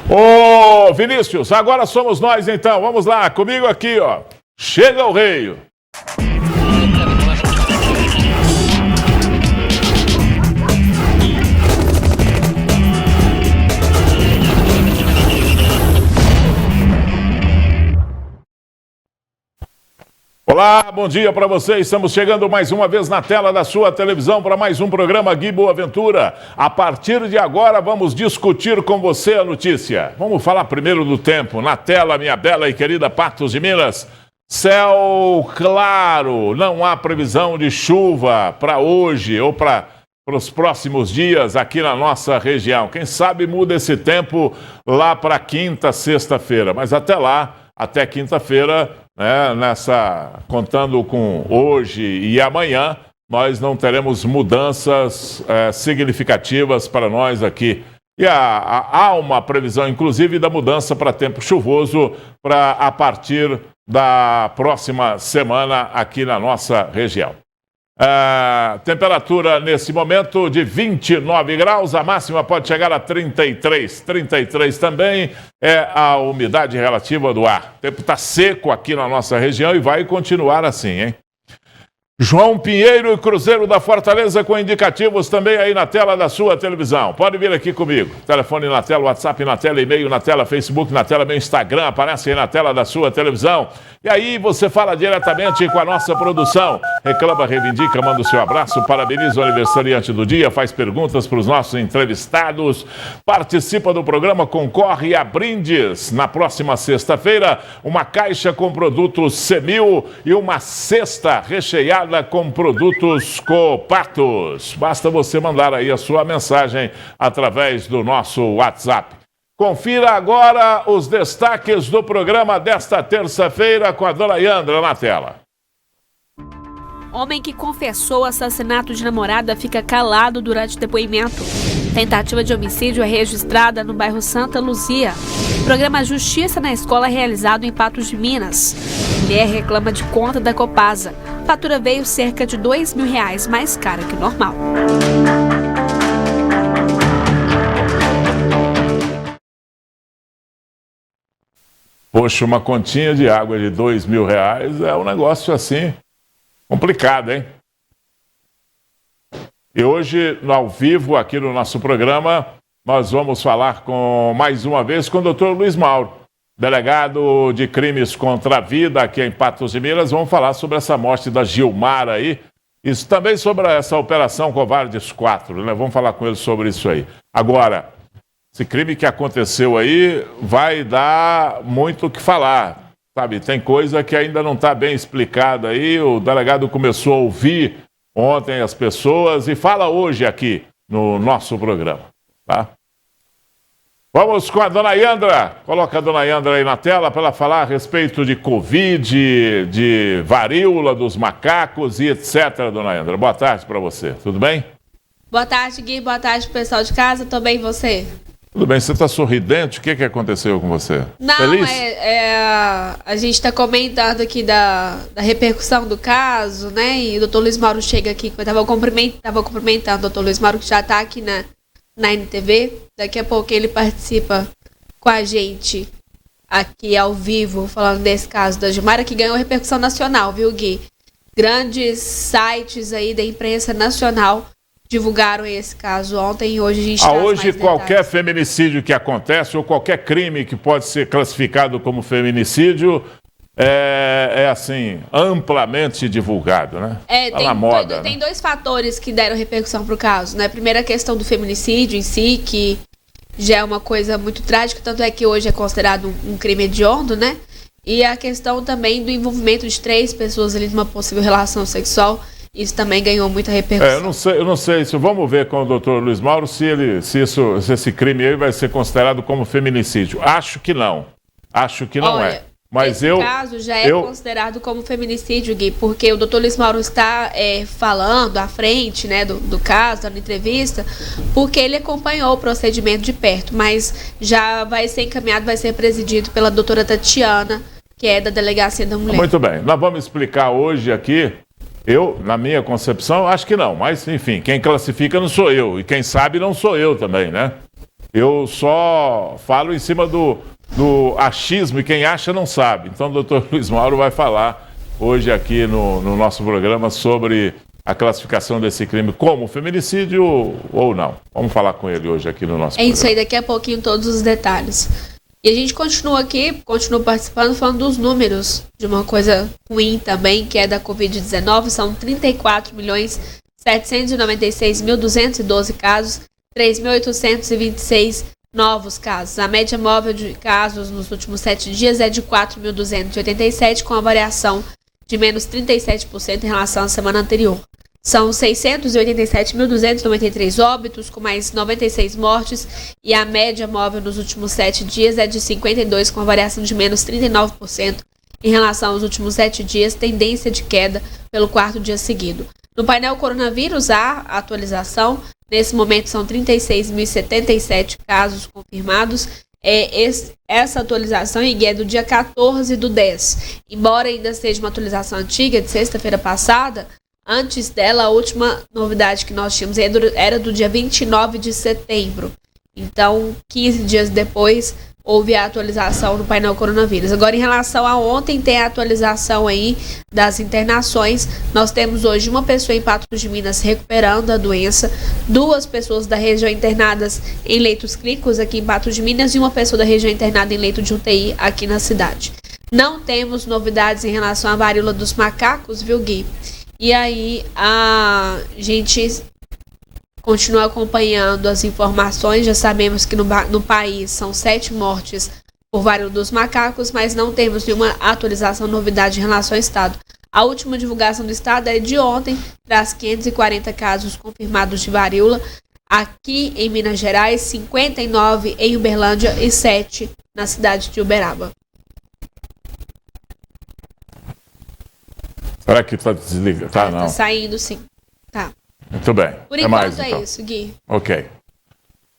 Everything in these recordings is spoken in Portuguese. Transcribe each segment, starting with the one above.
Ô, Vinícius, agora somos nós então. Vamos lá, comigo aqui, ó. Chega o rei. Olá, bom dia para vocês. Estamos chegando mais uma vez na tela da sua televisão para mais um programa Gui Boa Ventura. A partir de agora vamos discutir com você a notícia. Vamos falar primeiro do tempo. Na tela, minha bela e querida Patos de Minas. Céu claro, não há previsão de chuva para hoje ou para os próximos dias aqui na nossa região. Quem sabe muda esse tempo lá para quinta, sexta-feira. Mas até lá, até quinta-feira, contando com hoje e amanhã, nós não teremos mudanças significativas para nós aqui. E há uma previsão, inclusive, da mudança para tempo chuvoso para a partir da próxima semana aqui na nossa região. Temperatura nesse momento de 29 graus, a máxima pode chegar a 33. 33 também é a umidade relativa do ar. O tempo está seco aqui na nossa região e vai continuar assim, hein? João Pinheiro e Cruzeiro da Fortaleza com indicativos também aí na tela da sua televisão. Pode vir aqui comigo. Telefone na tela, WhatsApp na tela, e-mail na tela, Facebook na tela, meu Instagram aparece aí na tela da sua televisão. E aí você fala diretamente com a nossa produção. Reclama, reivindica, manda o seu abraço, parabeniza o aniversariante do dia, faz perguntas para os nossos entrevistados, participa do programa, concorre a brindes. Na próxima sexta-feira, uma caixa com produtos Semil e uma cesta recheada com produtos Copatos. Basta você mandar aí a sua mensagem através do nosso WhatsApp. Confira agora os destaques do programa desta terça-feira com a dona Yandra na tela. Homem que confessou o assassinato de namorada fica calado durante depoimento. Tentativa de homicídio é registrada no bairro Santa Luzia. Programa Justiça na Escola realizado em Patos de Minas. Mulher reclama de conta da Copasa. Fatura veio cerca de R$2.000 mais cara que o normal. Poxa, uma continha de água de R$2.000 é um negócio assim complicado, hein? E hoje, ao vivo, aqui no nosso programa, nós vamos falar mais uma vez com o doutor Luiz Mauro, delegado de crimes contra a vida aqui em Patos de Minas. Vamos falar sobre essa morte da Gilmar aí, isso também sobre essa Operação Covardes 4, né? Vamos falar com ele sobre isso aí. Agora, esse crime que aconteceu aí vai dar muito o que falar, sabe? Tem coisa que ainda não está bem explicada aí, o delegado começou a ouvir ontem as pessoas e fala hoje aqui no nosso programa, tá? Vamos com a dona Yandra. Coloca a dona Yandra aí na tela para ela falar a respeito de Covid, de varíola dos macacos e etc, dona Yandra. Boa tarde para você, tudo bem? Boa tarde, Gui. Boa tarde, pessoal de casa. Tô bem, e você? Tudo bem, você está sorridente? O que aconteceu com você? Não, feliz? A gente está comentando aqui da repercussão do caso, né? E o doutor Luiz Mauro chega aqui, eu estava cumprimentando o doutor Luiz Mauro, que já está aqui na NTV. Daqui a pouco ele participa com a gente aqui ao vivo, falando desse caso da Gilmar, que ganhou repercussão nacional, viu, Gui? Grandes sites aí da imprensa nacional divulgaram esse caso ontem e hoje a gente traz hoje mais qualquer detalhes. feminicídio que acontece ou qualquer crime que pode ser classificado como feminicídio é assim, amplamente divulgado, né? Tá na moda, tem dois fatores que deram repercussão pro caso, né? Primeiro, a questão do feminicídio em si, que já é uma coisa muito trágica, tanto é que hoje é considerado um crime hediondo, né? E a questão também do envolvimento de 3 pessoas ali numa possível relação sexual. Isso também ganhou muita repercussão. Eu não sei se vamos ver com o doutor Luiz Mauro se esse crime aí vai ser considerado como feminicídio. Acho que não. Olha, é. Mas esse caso já é considerado como feminicídio, Gui, porque o doutor Luiz Mauro está falando à frente, né, do caso, da entrevista, porque ele acompanhou o procedimento de perto, mas já vai ser encaminhado, vai ser presidido pela doutora Tatiana, que é da Delegacia da Mulher. Muito bem, nós vamos explicar hoje aqui. Na minha concepção, acho que não, mas enfim, quem classifica não sou eu, e quem sabe não sou eu também, né? Eu só falo em cima do achismo e quem acha não sabe. Então o doutor Luiz Mauro vai falar hoje aqui no nosso programa sobre a classificação desse crime como feminicídio ou não. Vamos falar com ele hoje aqui no nosso programa. É isso aí, daqui a pouquinho todos os detalhes. E a gente continua participando, falando dos números de uma coisa ruim também, que é da Covid-19. São 34.796.212 casos, 3.826 novos casos. A média móvel de casos nos últimos 7 dias é de 4.287, com a variação de menos 37% em relação à semana anterior. São 687.293 óbitos, com mais 96 mortes, e a média móvel nos últimos 7 dias é de 52, com a variação de menos 39% em relação aos últimos 7 dias, tendência de queda pelo 4º dia seguido. No painel coronavírus, há atualização. Nesse momento são 36.077 casos confirmados. Essa atualização é do dia 14/10. Embora ainda seja uma atualização antiga, de sexta-feira passada, antes dela, a última novidade que nós tínhamos era do dia 29 de setembro. Então, 15 dias depois, houve a atualização no painel coronavírus. Agora, em relação a ontem, tem a atualização aí das internações. Nós temos hoje uma pessoa em Patos de Minas recuperando a doença, 2 pessoas da região internadas em leitos clínicos aqui em Patos de Minas e uma pessoa da região internada em leito de UTI aqui na cidade. Não temos novidades em relação à varíola dos macacos, viu, Gui? E aí a gente continua acompanhando as informações. Já sabemos que no país são 7 mortes por varíola dos macacos, mas não temos nenhuma atualização, novidade em relação ao estado. A última divulgação do estado é de ontem, traz 540 casos confirmados de varíola. Aqui em Minas Gerais, 59 em Uberlândia e 7 na cidade de Uberaba. Será que está desligado? Tá, não. Tá saindo, sim. Tá. Muito bem. Por enquanto é isso, Gui. Ok.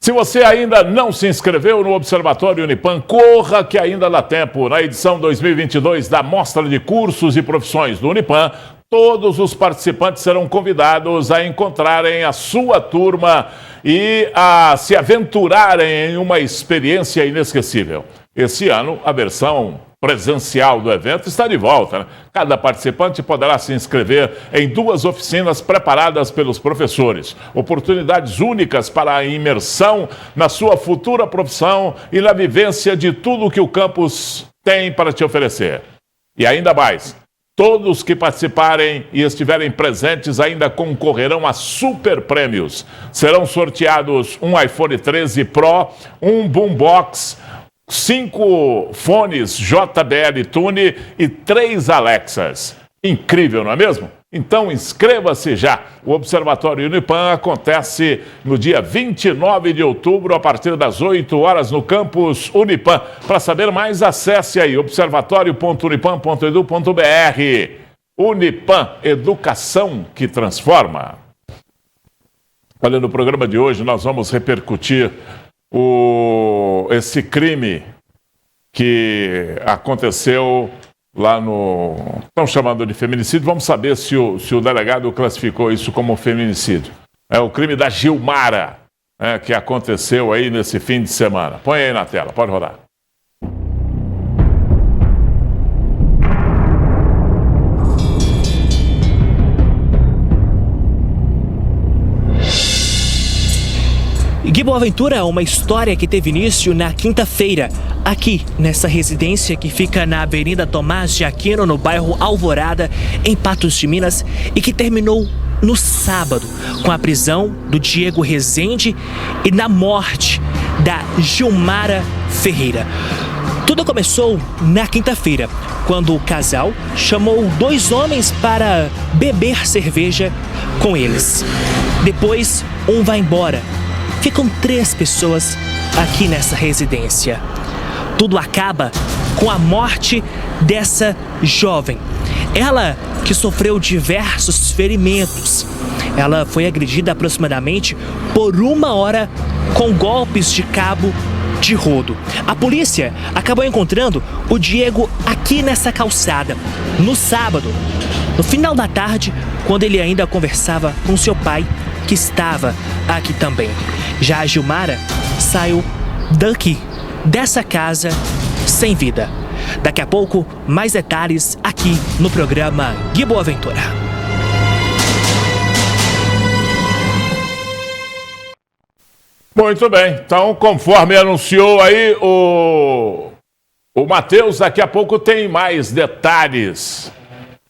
Se você ainda não se inscreveu no Observatório Unipan, corra que ainda dá tempo. Na edição 2022 da Mostra de Cursos e Profissões do Unipan, todos os participantes serão convidados a encontrarem a sua turma e a se aventurarem em uma experiência inesquecível. Esse ano, a versão presencial do evento está de volta, né? Cada participante poderá se inscrever em 2 oficinas preparadas pelos professores. Oportunidades únicas para a imersão na sua futura profissão e na vivência de tudo que o campus tem para te oferecer. E ainda mais, todos que participarem e estiverem presentes ainda concorrerão a super prêmios. Serão sorteados um iPhone 13 Pro, um Boombox, 5 fones JBL Tune e 3 Alexas. Incrível, não é mesmo? Então inscreva-se já. O Observatório Unipan acontece no dia 29 de outubro, a partir das 8 horas, no campus Unipan. Para saber mais, acesse aí observatório.unipan.edu.br. Unipan, educação que transforma. Olha, no programa de hoje nós vamos repercutir esse crime que aconteceu lá no... Estão chamando de feminicídio. Vamos saber se o delegado classificou isso como feminicídio. É o crime da Gilmara, que aconteceu aí nesse fim de semana. Põe aí na tela, pode rodar. Gui Boaventura, uma história que teve início na quinta-feira, aqui nessa residência que fica na Avenida Tomás de Aquino, no bairro Alvorada, em Patos de Minas, e que terminou no sábado, com a prisão do Diego Rezende e na morte da Gilmara Ferreira. Tudo começou na quinta-feira, quando o casal chamou 2 homens para beber cerveja com eles. Depois, um vai embora. Ficam 3 pessoas aqui nessa residência. Tudo acaba com a morte dessa jovem. Ela que sofreu diversos ferimentos. Ela foi agredida aproximadamente por 1 hora com golpes de cabo de rodo. A polícia acabou encontrando o Diego aqui nessa calçada, no sábado, no final da tarde, quando ele ainda conversava com seu pai, que estava aqui também. Já a Gilmara saiu daqui, dessa casa, sem vida. Daqui a pouco, mais detalhes aqui no programa Gui Boaventura. Muito bem, então conforme anunciou aí o Matheus, daqui a pouco tem mais detalhes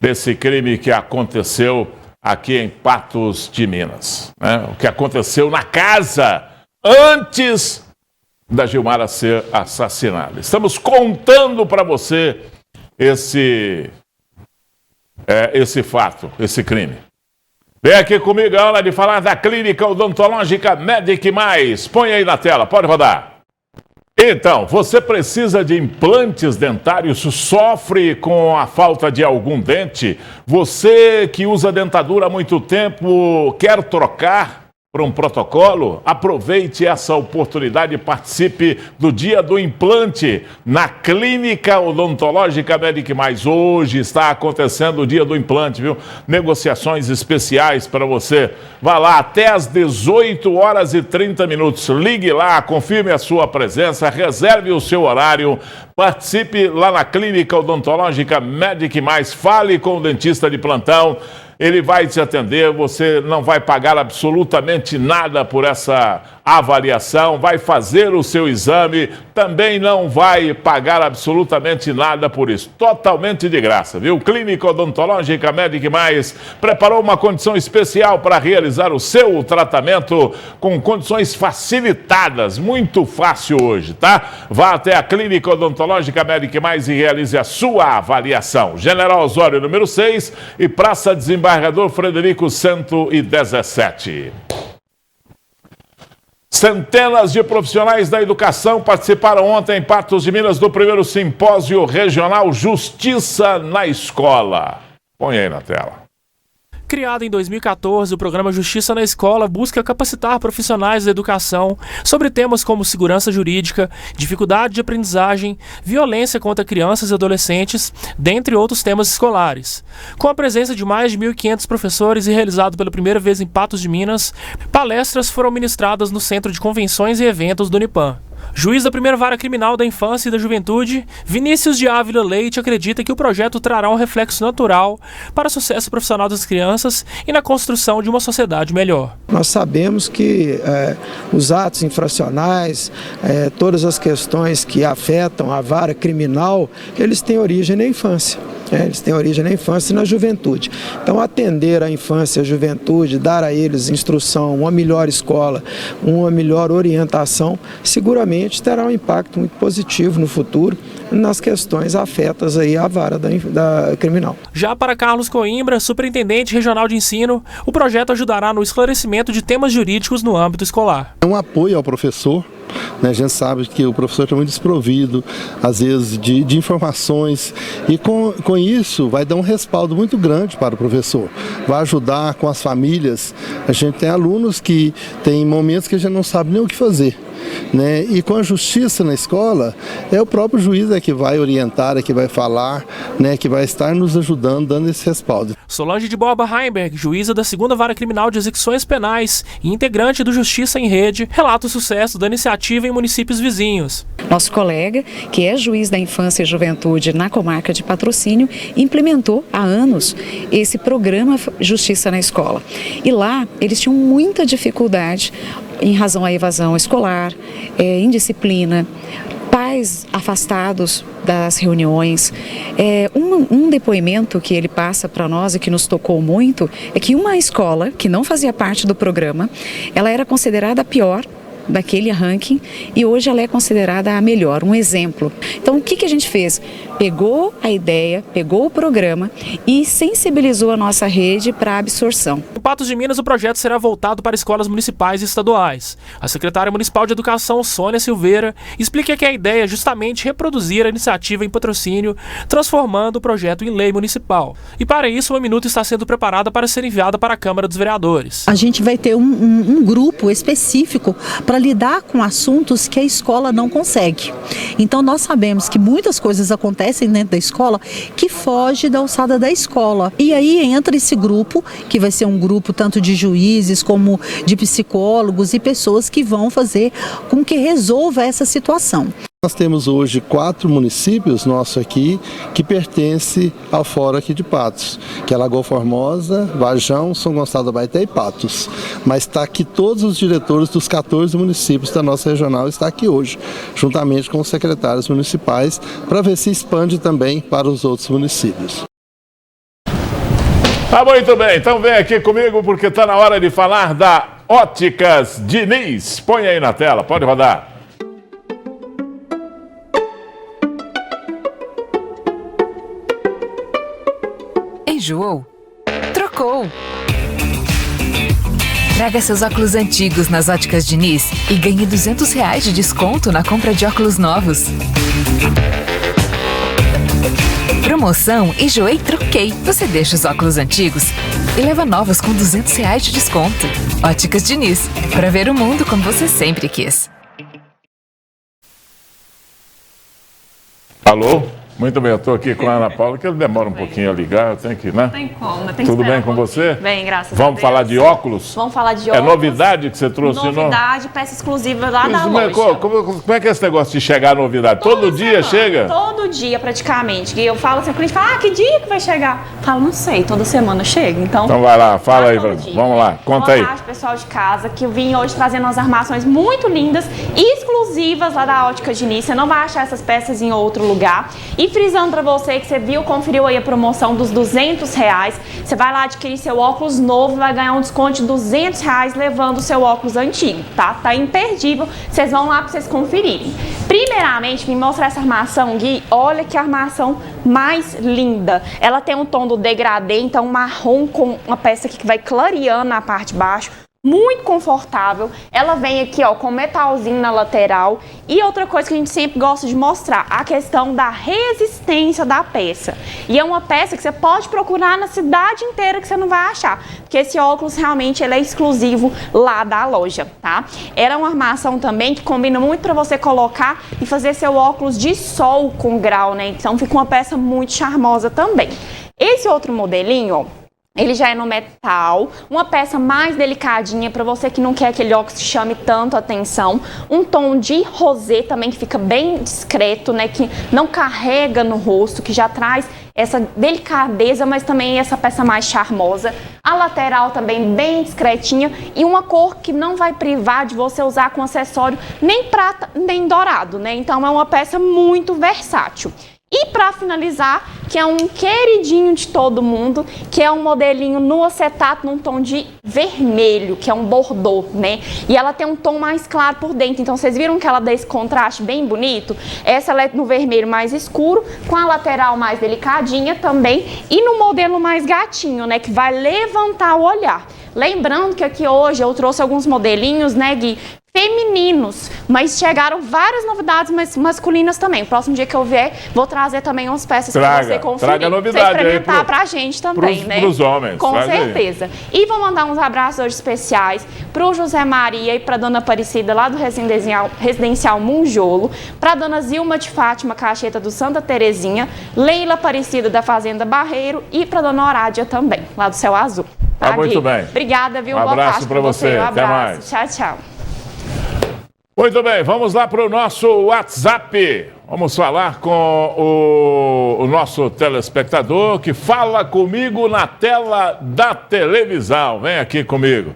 desse crime que aconteceu aqui em Patos de Minas, né? O que aconteceu na casa antes da Gilmara ser assassinada. Estamos contando para você esse fato, esse crime. Vem aqui comigo a hora de falar da Clínica Odontológica Medic Mais. Põe aí na tela, pode rodar. Então, você precisa de implantes dentários, sofre com a falta de algum dente? Você que usa dentadura há muito tempo, quer trocar para um protocolo? Aproveite essa oportunidade e participe do Dia do Implante na Clínica Odontológica Medic Mais. Hoje está acontecendo o Dia do Implante, viu? Negociações especiais para você. Vá lá até às 18h30. Ligue lá, confirme a sua presença, reserve o seu horário, participe lá na Clínica Odontológica Medic Mais. Fale com o dentista de plantão. Ele vai te atender, você não vai pagar absolutamente nada por essa avaliação, vai fazer o seu exame, também não vai pagar absolutamente nada por isso. Totalmente de graça, viu? Clínica Odontológica Medic Mais preparou uma condição especial para realizar o seu tratamento com condições facilitadas, muito fácil hoje, tá? Vá até a Clínica Odontológica Medic Mais e realize a sua avaliação. General Osório, número 6 e Praça Desembargador Frederico 117. Centenas de profissionais da educação participaram ontem em Patos de Minas do primeiro simpósio regional Justiça na Escola. Põe aí na tela. Criado em 2014, o programa Justiça na Escola busca capacitar profissionais da educação sobre temas como segurança jurídica, dificuldade de aprendizagem, violência contra crianças e adolescentes, dentre outros temas escolares. Com a presença de mais de 1.500 professores e realizado pela primeira vez em Patos de Minas, palestras foram ministradas no Centro de Convenções e Eventos do Unipan. Juiz da primeira vara criminal da infância e da juventude, Vinícius de Ávila Leite acredita que o projeto trará um reflexo natural para o sucesso profissional das crianças e na construção de uma sociedade melhor. Nós sabemos que os atos infracionais, todas as questões que afetam a vara criminal, eles têm origem na infância. Eles têm origem na infância e na juventude. Então, atender a infância e a juventude, dar a eles instrução, uma melhor escola, uma melhor orientação, seguramente terá um impacto muito positivo no futuro nas questões afetas aí à vara da criminal. Já para Carlos Coimbra, superintendente regional de ensino, o projeto ajudará no esclarecimento de temas jurídicos no âmbito escolar. É um apoio ao professor. A gente sabe que o professor está muito desprovido, às vezes, de informações, e com isso vai dar um respaldo muito grande para o professor, vai ajudar com as famílias. A gente tem alunos que tem momentos que a gente não sabe nem o que fazer, né? E com a justiça na escola, é o próprio juiz que vai orientar, que vai falar, né? Que vai estar nos ajudando, dando esse respaldo. Solange de Borba Heimberg, juíza da 2ª Vara Criminal de Execuções Penais e integrante do Justiça em Rede, relata o sucesso da iniciativa em municípios vizinhos. Nosso colega, que é juiz da infância e juventude na comarca de Patrocínio, implementou há anos esse programa Justiça na Escola. E lá eles tinham muita dificuldade em razão à evasão escolar, indisciplina, pais afastados das reuniões. Um depoimento que ele passa para nós e que nos tocou muito é que uma escola que não fazia parte do programa, ela era considerada a pior daquele ranking e hoje ela é considerada a melhor, um exemplo. Então o que a gente fez? Pegou a ideia, pegou o programa e sensibilizou a nossa rede para a absorção. Em Patos de Minas, o projeto será voltado para escolas municipais e estaduais. A secretária municipal de Educação, Sônia Silveira, explica que a ideia é justamente reproduzir a iniciativa em Patrocínio, transformando o projeto em lei municipal. E para isso, uma minuta está sendo preparada para ser enviada para a Câmara dos Vereadores. A gente vai ter um grupo específico para para lidar com assuntos que a escola não consegue. Então nós sabemos que muitas coisas acontecem dentro da escola que foge da alçada da escola. E aí entra esse grupo, que vai ser um grupo tanto de juízes como de psicólogos e pessoas que vão fazer com que resolva essa situação. Nós temos hoje 4 municípios nossos aqui que pertencem ao Fórum aqui de Patos, que é Lagoa Formosa, Varjão, São Gonçalo do Abaeté e Patos. Mas está aqui todos os diretores dos 14 municípios da nossa regional, está aqui hoje, juntamente com os secretários municipais, para ver se expande também para os outros municípios. Tá muito bem, então vem aqui comigo porque está na hora de falar da Óticas Diniz. Põe aí na tela, pode rodar. Enjoou? Trocou! Traga seus óculos antigos nas Óticas Diniz e ganhe R$200 de desconto na compra de óculos novos. Promoção Enjoei Troquei. Você deixa os óculos antigos e leva novos com R$200 de desconto. Óticas Diniz. Para ver o mundo como você sempre quis. Alô? Muito bem, eu estou aqui com a Ana Paula, que ele demora um pouquinho a ligar, eu tenho que, né? Não tem como, tem que Tudo bem com você? Bem, graças a Deus. Vamos falar de óculos? Vamos falar de É óculos. novidade que você trouxe? Novidade, peça exclusiva lá da Mas loja. como é que é esse negócio de chegar a novidade? Todo dia chega? Todo dia, praticamente. E eu falo assim, o cliente fala, que dia que vai chegar? Eu falo, não sei, toda semana chega. Então vai lá, fala aí pra mim. Vamos lá, conta aí. Boa tarde, pessoal de casa, que eu vim hoje trazendo umas armações muito lindas e exclusivas lá da Ótica Diniz. Você não vai achar essas peças em outro lugar. E frisando pra você que você viu, conferiu aí a promoção dos R$200. Você vai lá adquirir seu óculos novo, vai ganhar um desconto de R$200 levando o seu óculos antigo, tá? Tá imperdível. Vocês vão lá pra vocês conferirem. Primeiramente, me mostra essa armação, Gui. Olha que armação mais linda. Ela tem um tom do degradê, então marrom com uma peça aqui que vai clareando na parte de baixo. Muito confortável, ela vem aqui ó com metalzinho na lateral e outra coisa que a gente sempre gosta de mostrar, a questão da resistência da peça. E é uma peça que você pode procurar na cidade inteira que você não vai achar, porque esse óculos realmente ele é exclusivo lá da loja, tá? Era uma armação também que combina muito para você colocar e fazer seu óculos de sol com grau, né? Então fica uma peça muito charmosa também. Esse outro modelinho, ó, ele já é no metal, uma peça mais delicadinha para você que não quer aquele óculos que chame tanto a atenção. Um tom de rosé também que fica bem discreto, né? Que não carrega no rosto, que já traz essa delicadeza, mas também essa peça mais charmosa. A lateral também bem discretinha e uma cor que não vai privar de você usar com acessório nem prata nem dourado, né? Então é uma peça muito versátil. E para finalizar, que é um queridinho de todo mundo, que é um modelinho no acetato num tom de vermelho, que é um bordô, né? E ela tem um tom mais claro por dentro, então vocês viram que ela dá esse contraste bem bonito? Essa ela é no vermelho mais escuro, com a lateral mais delicadinha também, e no modelo mais gatinho, né? Que vai levantar o olhar. Lembrando que aqui hoje eu trouxe alguns modelinhos, né, Gui, femininos, mas chegaram várias novidades masculinas também. O próximo dia que eu vier, vou trazer também umas peças para você conferir. Traga novidade pra experimentar aí pra gente também, né? Pros homens. Com certeza. Aí. E vou mandar uns abraços hoje especiais pro José Maria e pra Dona Aparecida lá do Residencial Munjolo, pra Dona Zilma de Fátima Cacheta do Santa Terezinha, Leila Aparecida da Fazenda Barreiro e pra Dona Horádia também, lá do Céu Azul. Tá muito bem. Obrigada, viu? Um abraço para você. Um até abraço. mais. Tchau, tchau. Muito bem, vamos lá para o nosso WhatsApp. Vamos falar com o nosso telespectador que fala comigo na tela da televisão. Vem aqui comigo.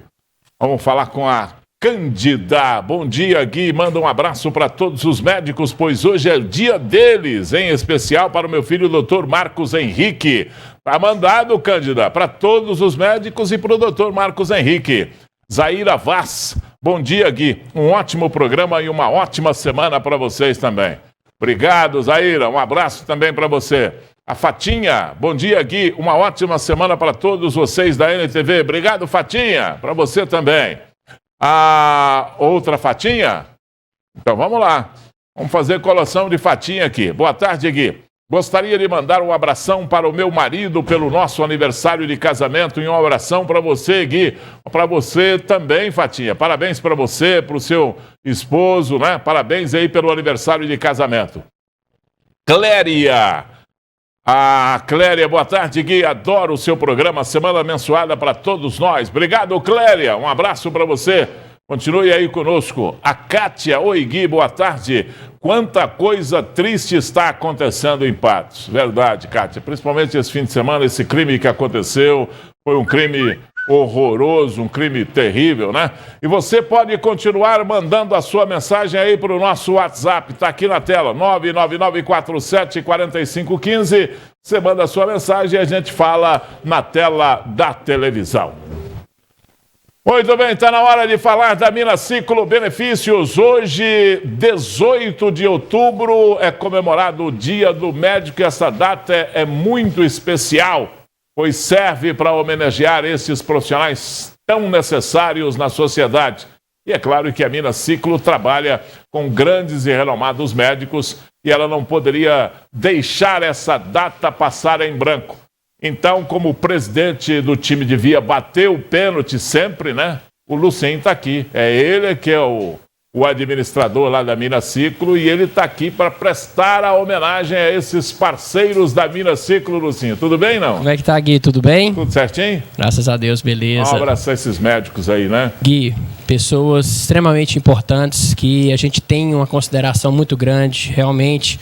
Vamos falar com a Cândida. Bom dia, Gui. Manda um abraço para todos os médicos, pois hoje é o dia deles, em especial para o meu filho, Dr. Marcos Henrique. Tá mandado, Cândida, para todos os médicos e para o Dr. Marcos Henrique. Zaira Vaz. Bom dia, Gui. Um ótimo programa e uma ótima semana para vocês também. Obrigado, Zaira. Um abraço também para você. A Fatinha. Bom dia, Gui. Uma ótima semana para todos vocês da NTV. Obrigado, Fatinha. Para você também. A outra Fatinha? Então vamos lá. Vamos fazer colação de Fatinha aqui. Boa tarde, Gui. Gostaria de mandar um abração para o meu marido pelo nosso aniversário de casamento e um abração para você, Gui. Para você também, Fatinha. Parabéns para você, para o seu esposo, né? Parabéns aí pelo aniversário de casamento. Cléria. Cléria, boa tarde, Gui. Adoro o seu programa, semana abençoada para todos nós. Obrigado, Cléria. Um abraço para você. Continue aí conosco. A Kátia, oi Gui, boa tarde. Quanta coisa triste está acontecendo em Patos. Verdade, Kátia. Principalmente esse fim de semana, esse crime que aconteceu. Foi um crime horroroso, um crime terrível, né? E você pode continuar mandando a sua mensagem aí para o nosso WhatsApp. Está aqui na tela, 999474515. Você manda a sua mensagem e a gente fala na tela da televisão. Muito bem, está na hora de falar da Minaciclo Benefícios. Hoje, 18 de outubro, é comemorado o Dia do Médico e essa data é muito especial, pois serve para homenagear esses profissionais tão necessários na sociedade. E é claro que a Minaciclo trabalha com grandes e renomados médicos e ela não poderia deixar essa data passar em branco. Então, como o presidente do time devia bater o pênalti sempre, né? O Lucien está aqui. É ele que é o administrador lá da Minaciclo e ele está aqui para prestar a homenagem a esses parceiros da Minaciclo, Lucinho. Tudo bem, não? Como é que tá, Gui? Tudo bem? Tudo certinho? Graças a Deus, beleza. Um abraço a esses médicos aí, né? Gui, pessoas extremamente importantes que a gente tem uma consideração muito grande, realmente,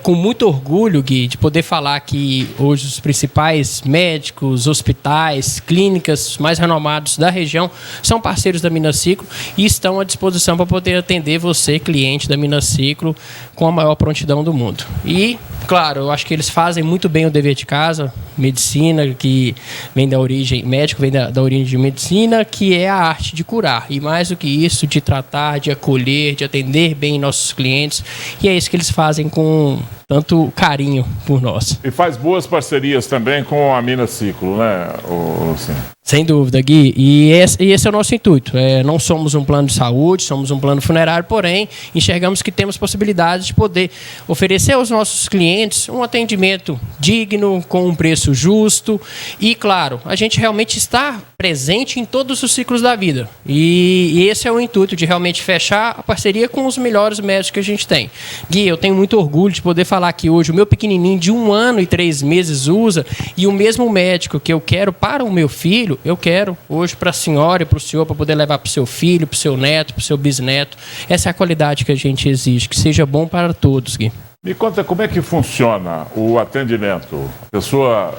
com muito orgulho, Gui, de poder falar que hoje os principais médicos, hospitais, clínicas mais renomados da região são parceiros da Minaciclo e estão à disposição para poder atender você, cliente da Minaciclo, com a maior prontidão do mundo. E, claro, eu acho que eles fazem muito bem o dever de casa, medicina, que vem da origem, médico vem da origem de medicina, que é a arte de curar. E mais do que isso, de tratar, de acolher, de atender bem nossos clientes. E é isso que eles fazem com tanto carinho por nós. E faz boas parcerias também com a Minaciclo, né, Lucinho? Sem dúvida, Gui. E esse é o nosso intuito. Não somos um plano de saúde, somos um plano funerário, porém, enxergamos que temos possibilidade de poder oferecer aos nossos clientes um atendimento digno, com um preço justo e, claro, a gente realmente está presente em todos os ciclos da vida. E esse é o intuito, de realmente fechar a parceria com os melhores médicos que a gente tem. Gui, eu tenho muito orgulho de poder falar que hoje o meu pequenininho de 1 ano e 3 meses usa e o mesmo médico que eu quero para o meu filho, eu quero hoje para a senhora e para o senhor, para poder levar para o seu filho, para o seu neto, para o seu bisneto. Essa é a qualidade que a gente exige, que seja bom para todos, Gui. Me conta como é que funciona o atendimento. A pessoa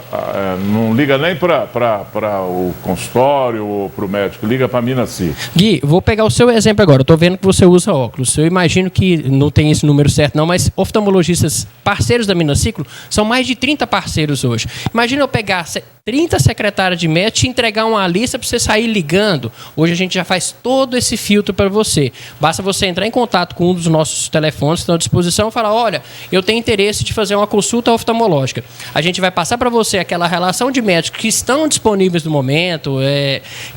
não liga nem para o consultório ou para o médico, liga para a Minaciclo. Gui, vou pegar o seu exemplo agora. Eu estou vendo que você usa óculos. Eu imagino que não tem esse número certo não, mas oftalmologistas parceiros da Minaciclo são mais de 30 parceiros hoje. Imagina eu pegar 30 secretárias de médico e te entregar uma lista para você sair ligando. Hoje a gente já faz todo esse filtro para você. Basta você entrar em contato com um dos nossos telefones que estão à disposição e falar, olha, eu tenho interesse de fazer uma consulta oftalmológica. A gente vai passar para você aquela relação de médicos que estão disponíveis no momento,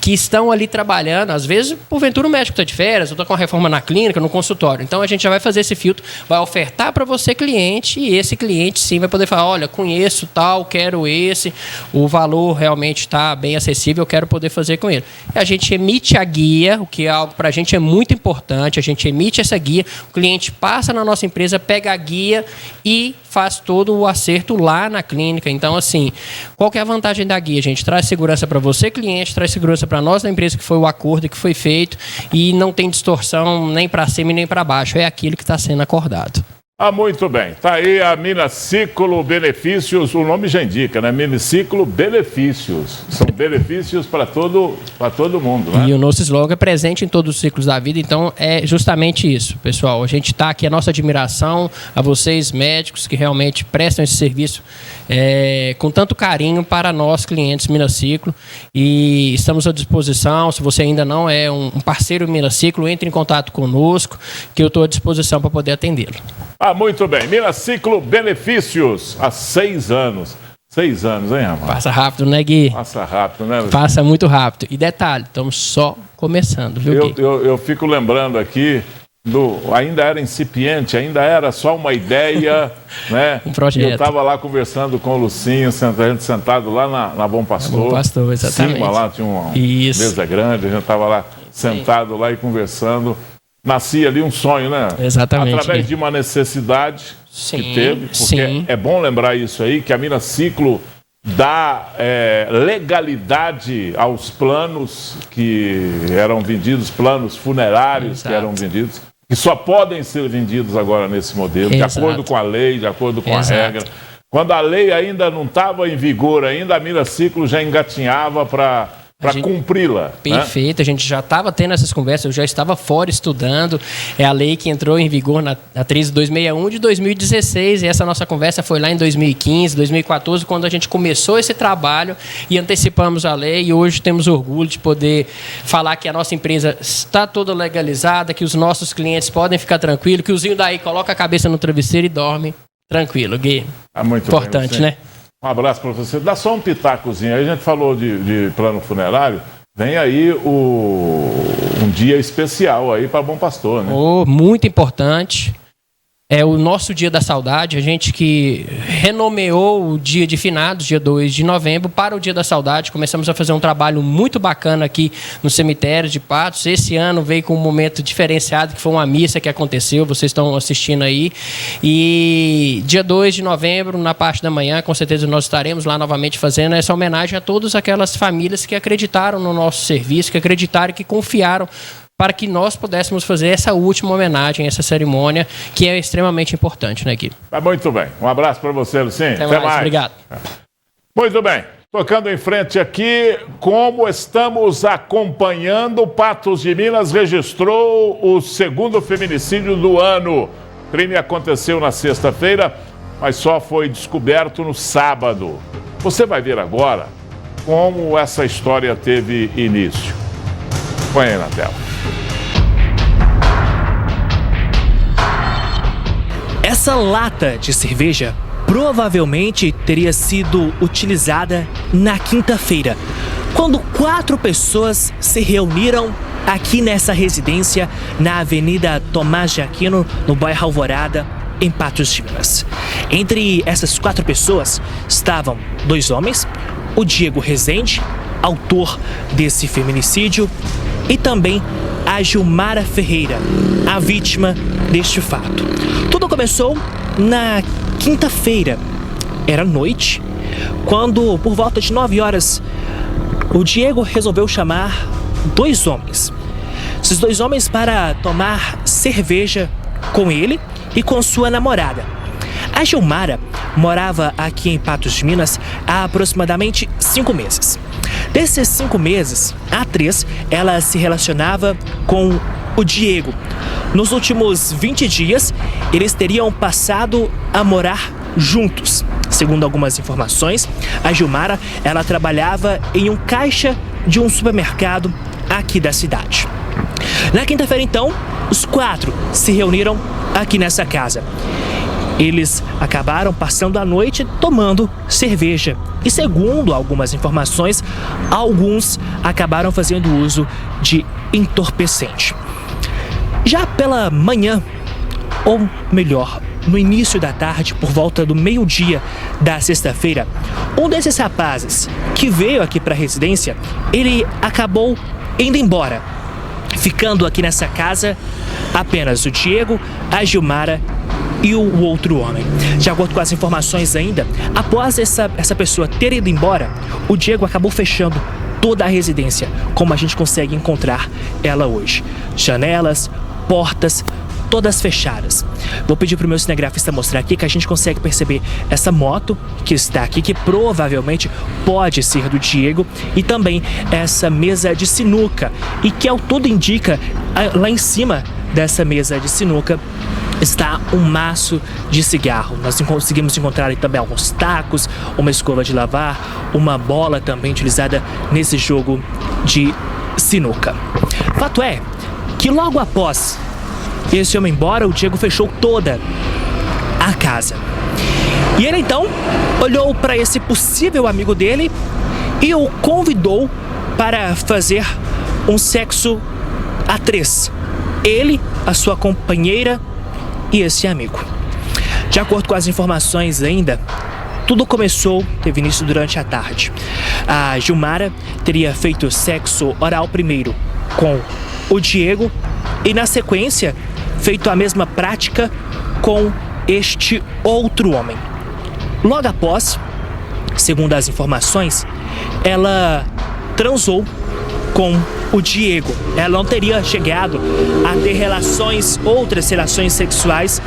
que estão ali trabalhando. Às vezes, porventura, o médico está de férias, ou está com uma reforma na clínica, no consultório. Então, a gente já vai fazer esse filtro, vai ofertar para você, cliente, e esse cliente, sim, vai poder falar, olha, conheço tal, quero esse, o valor realmente está bem acessível, eu quero poder fazer com ele. E a gente emite a guia, o que é algo para a gente é muito importante, a gente emite essa guia, o cliente passa na nossa empresa, pega a guia e faz todo o acerto lá na clínica. Então, assim, qual que é a vantagem da guia? A gente traz segurança para você, cliente, traz segurança para nós da empresa, que foi o acordo que foi feito e não tem distorção nem para cima e nem para baixo. É aquilo que está sendo acordado. Muito bem. Tá aí a Minaciclo Benefícios, o nome já indica, né? Minaciclo Benefícios. São benefícios para todo mundo, né? E o nosso slogan é presente em todos os ciclos da vida, então é justamente isso, pessoal. A gente está aqui, a nossa admiração a vocês, médicos, que realmente prestam esse serviço com tanto carinho para nós, clientes Minaciclo. E estamos à disposição. Se você ainda não é um parceiro Minaciclo, entre em contato conosco, que eu estou à disposição para poder atendê-lo. Muito bem. Minaciclo Benefícios, há 6 anos. 6 anos, hein, Amaro? Passa rápido, né, Gui? Passa rápido, né? Passa muito rápido. E detalhe, estamos só começando, viu, Gui? Eu fico lembrando aqui ainda era incipiente, ainda era só uma ideia, né? Um projeto. Eu estava lá conversando com o Lucinho, a gente sentado lá na Bom Pastor. Bom Pastor, exatamente. Cima lá tinha uma mesa grande, a gente estava lá sentado lá e conversando. Nascia ali um sonho, né? Exatamente. Através de uma necessidade que teve, porque é bom lembrar isso aí, que a Minaciclo dá legalidade aos planos que eram vendidos, planos funerários que eram vendidos, que só podem ser vendidos agora nesse modelo, de acordo com a lei, de acordo com a regra. Quando a lei ainda não estava em vigor, ainda a Minaciclo já engatinhava para cumpri-la. Perfeito, né? A gente já estava tendo essas conversas, eu já estava fora estudando. É a lei que entrou em vigor na 13261 de 2016, e essa nossa conversa foi lá em 2015, 2014, quando a gente começou esse trabalho e antecipamos a lei, e hoje temos orgulho de poder falar que a nossa empresa está toda legalizada, que os nossos clientes podem ficar tranquilos, que o Zinho daí coloca a cabeça no travesseiro e dorme tranquilo, Gui. Muito importante, bem, né? Um abraço para você. Dá só um pitacozinho. Aí a gente falou de plano funerário. Vem aí um dia especial aí para Bom Pastor, né? Muito importante. É o nosso Dia da Saudade, a gente que renomeou o dia de finados, dia 2 de novembro, para o Dia da Saudade. Começamos a fazer um trabalho muito bacana aqui no cemitério de Patos. Esse ano veio com um momento diferenciado, que foi uma missa que aconteceu, vocês estão assistindo aí. E dia 2 de novembro, na parte da manhã, com certeza nós estaremos lá novamente fazendo essa homenagem a todas aquelas famílias que acreditaram no nosso serviço, que acreditaram, que confiaram, para que nós pudéssemos fazer essa última homenagem, essa cerimônia, que é extremamente importante, né, Gui? Muito bem. Um abraço para você, Lucinho. Até mais. Obrigado. Muito bem. Tocando em frente aqui, como estamos acompanhando, Patos de Minas registrou o segundo feminicídio do ano. O crime aconteceu na sexta-feira, mas só foi descoberto no sábado. Você vai ver agora como essa história teve início. Põe aí na tela. Essa lata de cerveja provavelmente teria sido utilizada na quinta-feira, quando 4 pessoas se reuniram aqui nessa residência na Avenida Tomás de Aquino, no bairro Alvorada, em Patos de Minas. Entre essas 4 pessoas estavam 2 homens, o Diego Rezende, autor desse feminicídio, e também a Gilmara Ferreira, a vítima deste fato. Tudo começou na quinta-feira. Era noite, quando, por volta de 9 horas, o Diego resolveu chamar 2 homens. Esses 2 homens para tomar cerveja com ele e com sua namorada. A Gilmara morava aqui em Patos de Minas há aproximadamente 5 meses. Desses 5 meses, há 3, ela se relacionava com o Diego. Nos últimos 20 dias, eles teriam passado a morar juntos. Segundo algumas informações, a Gilmara, ela trabalhava em um caixa de um supermercado aqui da cidade. Na quinta-feira, então, os 4 se reuniram aqui nessa casa. Eles acabaram passando a noite tomando cerveja. E segundo algumas informações, alguns acabaram fazendo uso de entorpecente. Já pela manhã, ou melhor, no início da tarde, por volta do meio-dia da sexta-feira, um desses rapazes que veio aqui para a residência, ele acabou indo embora, ficando aqui nessa casa apenas o Diego, a Gilmara e o outro homem. De acordo com as informações ainda, após essa pessoa ter ido embora, o Diego acabou fechando toda a residência, como a gente consegue encontrar ela hoje. Janelas, portas, todas fechadas. Vou pedir para o meu cinegrafista mostrar aqui, que a gente consegue perceber essa moto que está aqui, que provavelmente pode ser do Diego, e também essa mesa de sinuca, e que ao todo indica, lá em cima dessa mesa de sinuca está um maço de cigarro. Nós conseguimos encontrar ali também alguns tacos, uma escova de lavar, uma bola também utilizada nesse jogo de sinuca. Fato é que logo após esse homem embora, o Diego fechou toda a casa. E ele então olhou para esse possível amigo dele e o convidou para fazer um sexo a 3 ele, a sua companheira e esse amigo. De acordo com as informações ainda, tudo teve início durante a tarde. A Gilmara teria feito sexo oral primeiro com o Diego e, na sequência, feito a mesma prática com este outro homem. Logo após, segundo as informações, ela transou com o Diego. Ela não teria chegado a ter outras relações sexuais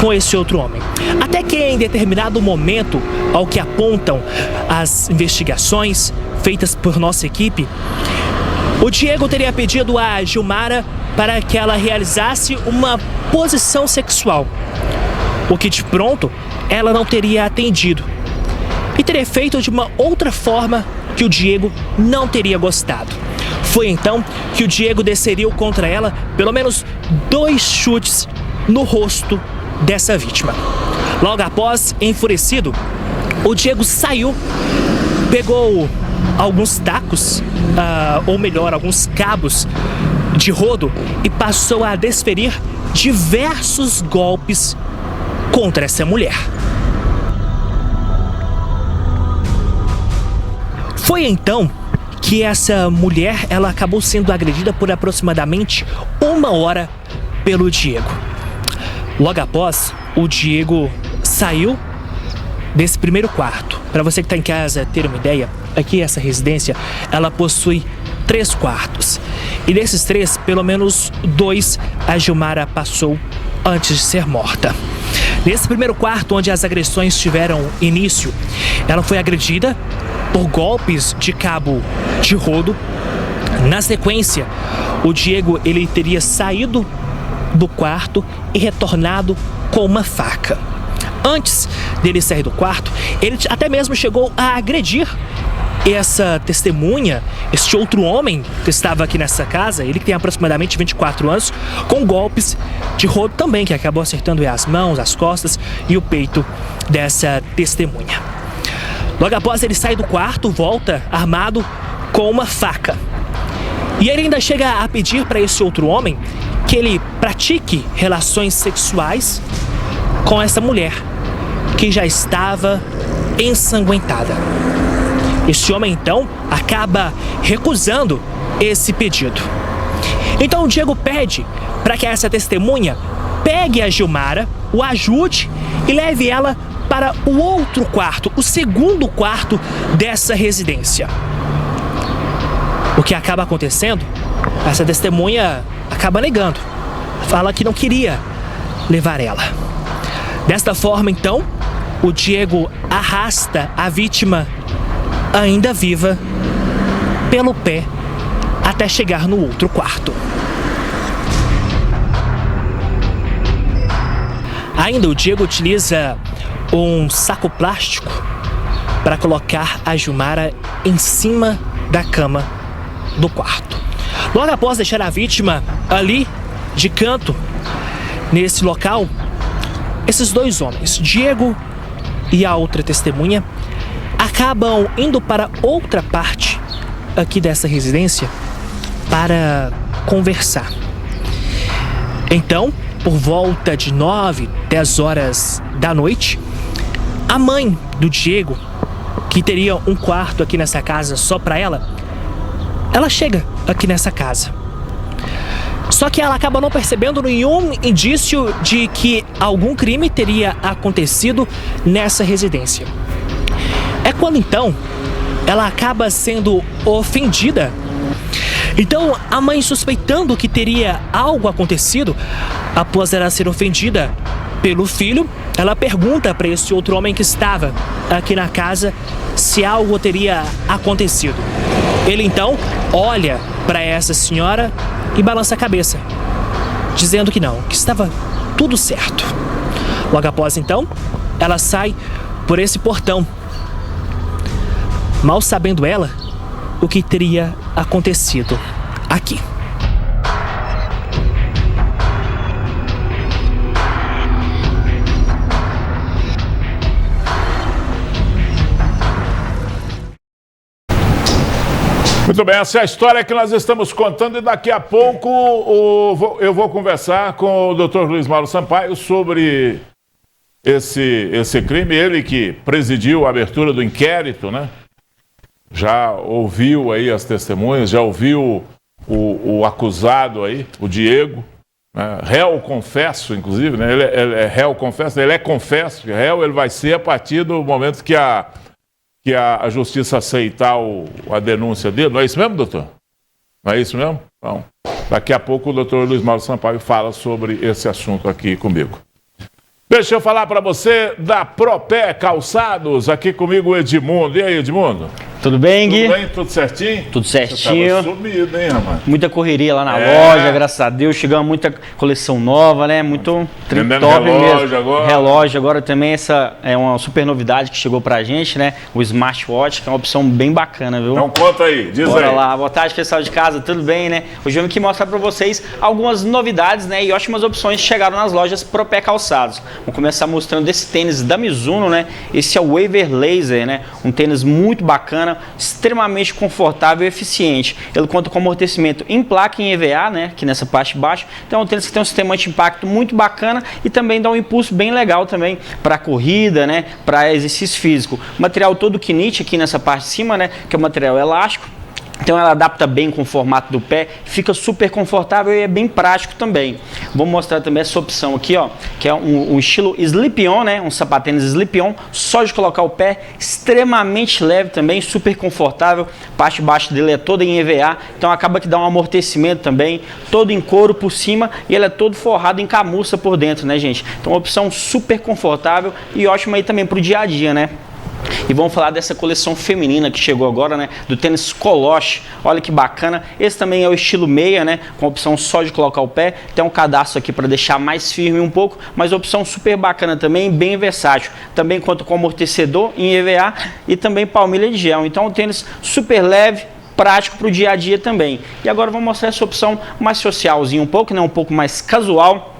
com esse outro homem. Até que em determinado momento, ao que apontam as investigações feitas por nossa equipe, o Diego teria pedido a Gilmara para que ela realizasse uma posição sexual, o que de pronto ela não teria atendido e teria feito de uma outra forma que o Diego não teria gostado. Foi então que o Diego desferiu contra ela pelo menos 2 chutes no rosto dessa vítima. Logo após, enfurecido, o Diego saiu, pegou alguns tacos, ou melhor, alguns cabos de rodo e passou a desferir diversos golpes contra essa mulher. Foi então que essa mulher ela acabou sendo agredida por aproximadamente 1 hora pelo Diego. Logo após, o Diego saiu desse primeiro quarto. Para você que está em casa ter uma ideia, aqui essa residência ela possui 3 quartos. E desses 3, pelo menos 2 a Gilmara passou antes de ser morta. Nesse primeiro quarto, onde as agressões tiveram início, ela foi agredida por golpes de cabo de rodo. Na sequência, o Diego ele teria saído do quarto e retornado com uma faca. Antes dele sair do quarto, ele até mesmo chegou a agredir essa testemunha, este outro homem que estava aqui nessa casa, ele que tem aproximadamente 24 anos, com golpes de rodo também, que acabou acertando as mãos, as costas e o peito dessa testemunha. Logo após ele sai do quarto, volta armado com uma faca. E ele ainda chega a pedir para esse outro homem que ele pratique relações sexuais com essa mulher, que já estava ensanguentada. Esse homem, então, acaba recusando esse pedido. Então o Diego pede para que essa testemunha pegue a Gilmara, o ajude e leve ela para o outro quarto, o segundo quarto dessa residência. O que acaba acontecendo? Essa testemunha acaba negando, fala que não queria levar ela. Desta forma, então, o Diego arrasta a vítima ainda viva pelo pé até chegar no outro quarto. Ainda o Diego utiliza um saco plástico para colocar a Gilmara em cima da cama do quarto. Logo após deixar a vítima ali de canto nesse local, esses 2 homens, Diego e a outra testemunha, acabam indo para outra parte aqui dessa residência para conversar. Então, por volta de 9, 10 horas da noite, a mãe do Diego, que teria um quarto aqui nessa casa só para ela chega aqui nessa casa. Só que ela acaba não percebendo nenhum indício de que algum crime teria acontecido nessa residência. É quando então ela acaba sendo ofendida. Então a mãe, suspeitando que teria algo acontecido após ela ser ofendida pelo filho, ela pergunta para esse outro homem que estava aqui na casa se algo teria acontecido. Ele então olha para essa senhora e balança a cabeça, dizendo que não, que estava tudo certo. Logo após então, ela sai por esse portão, mal sabendo ela o que teria acontecido aqui. Muito bem, essa é a história que nós estamos contando e daqui a pouco eu vou conversar com o Dr. Luiz Mauro Sampaio sobre esse crime. Ele que presidiu a abertura do inquérito, né? Já ouviu aí as testemunhas, já ouviu o acusado aí, o Diego, né? Réu confesso, inclusive, né? Ele é réu confesso, ele é confesso, réu ele vai ser a partir do momento que a justiça aceitar a denúncia dele. Não é isso mesmo, doutor? Não é isso mesmo? Então, daqui a pouco o doutor Luiz Mauro Sampaio fala sobre esse assunto aqui comigo. Deixa eu falar para você da Propé Calçados, aqui comigo o Edmundo. E aí, Edmundo? Tudo bem, Gui? Tudo bem? Tudo certinho? Tudo certinho. Você tava sumido, hein, rapaz? Muita correria lá na loja, graças a Deus. Chegando muita coleção nova, né? Muito top mesmo. Agora. Relógio agora também. Essa é uma super novidade que chegou pra gente, né? O Smartwatch, que é uma opção bem bacana, viu? Então conta aí, diz Bora aí. lá. Boa tarde, pessoal de casa. Tudo bem, né? Hoje eu vim aqui mostrar pra vocês algumas novidades, né? E ótimas opções que chegaram nas lojas Propé Calçados. Vou começar mostrando esse tênis da Mizuno, né? Esse é o Waver Laser, né? Um tênis muito bacana, extremamente confortável e eficiente. Ele conta com amortecimento em placa em EVA, né, aqui nessa parte de baixo. Então é um tênis que tem um sistema anti-impacto muito bacana e também dá um impulso bem legal também para corrida, né, para exercício físico. Material todo Knit aqui nessa parte de cima, né, que é um material elástico. Então ela adapta bem com o formato do pé, fica super confortável e é bem prático também. Vou mostrar também essa opção aqui, ó, que é um estilo slip-on, né, um sapatênis slip-on, só de colocar o pé, extremamente leve também, super confortável. A parte de baixo dele é toda em EVA, então acaba que dá um amortecimento também, todo em couro por cima e ele é todo forrado em camurça por dentro, né, gente? Então uma opção super confortável e ótima aí também pro dia a dia, né? E vamos falar dessa coleção feminina que chegou agora, né? Do tênis Coloche. Olha que bacana. Esse também é o estilo meia, né? Com a opção só de colocar o pé. Tem um cadastro aqui para deixar mais firme um pouco, mas opção super bacana também, bem versátil. Também conta com amortecedor em EVA e também palmilha de gel. Então, um tênis super leve, prático para o dia a dia também. E agora vamos mostrar essa opção mais socialzinha um pouco, né? Um pouco mais casual,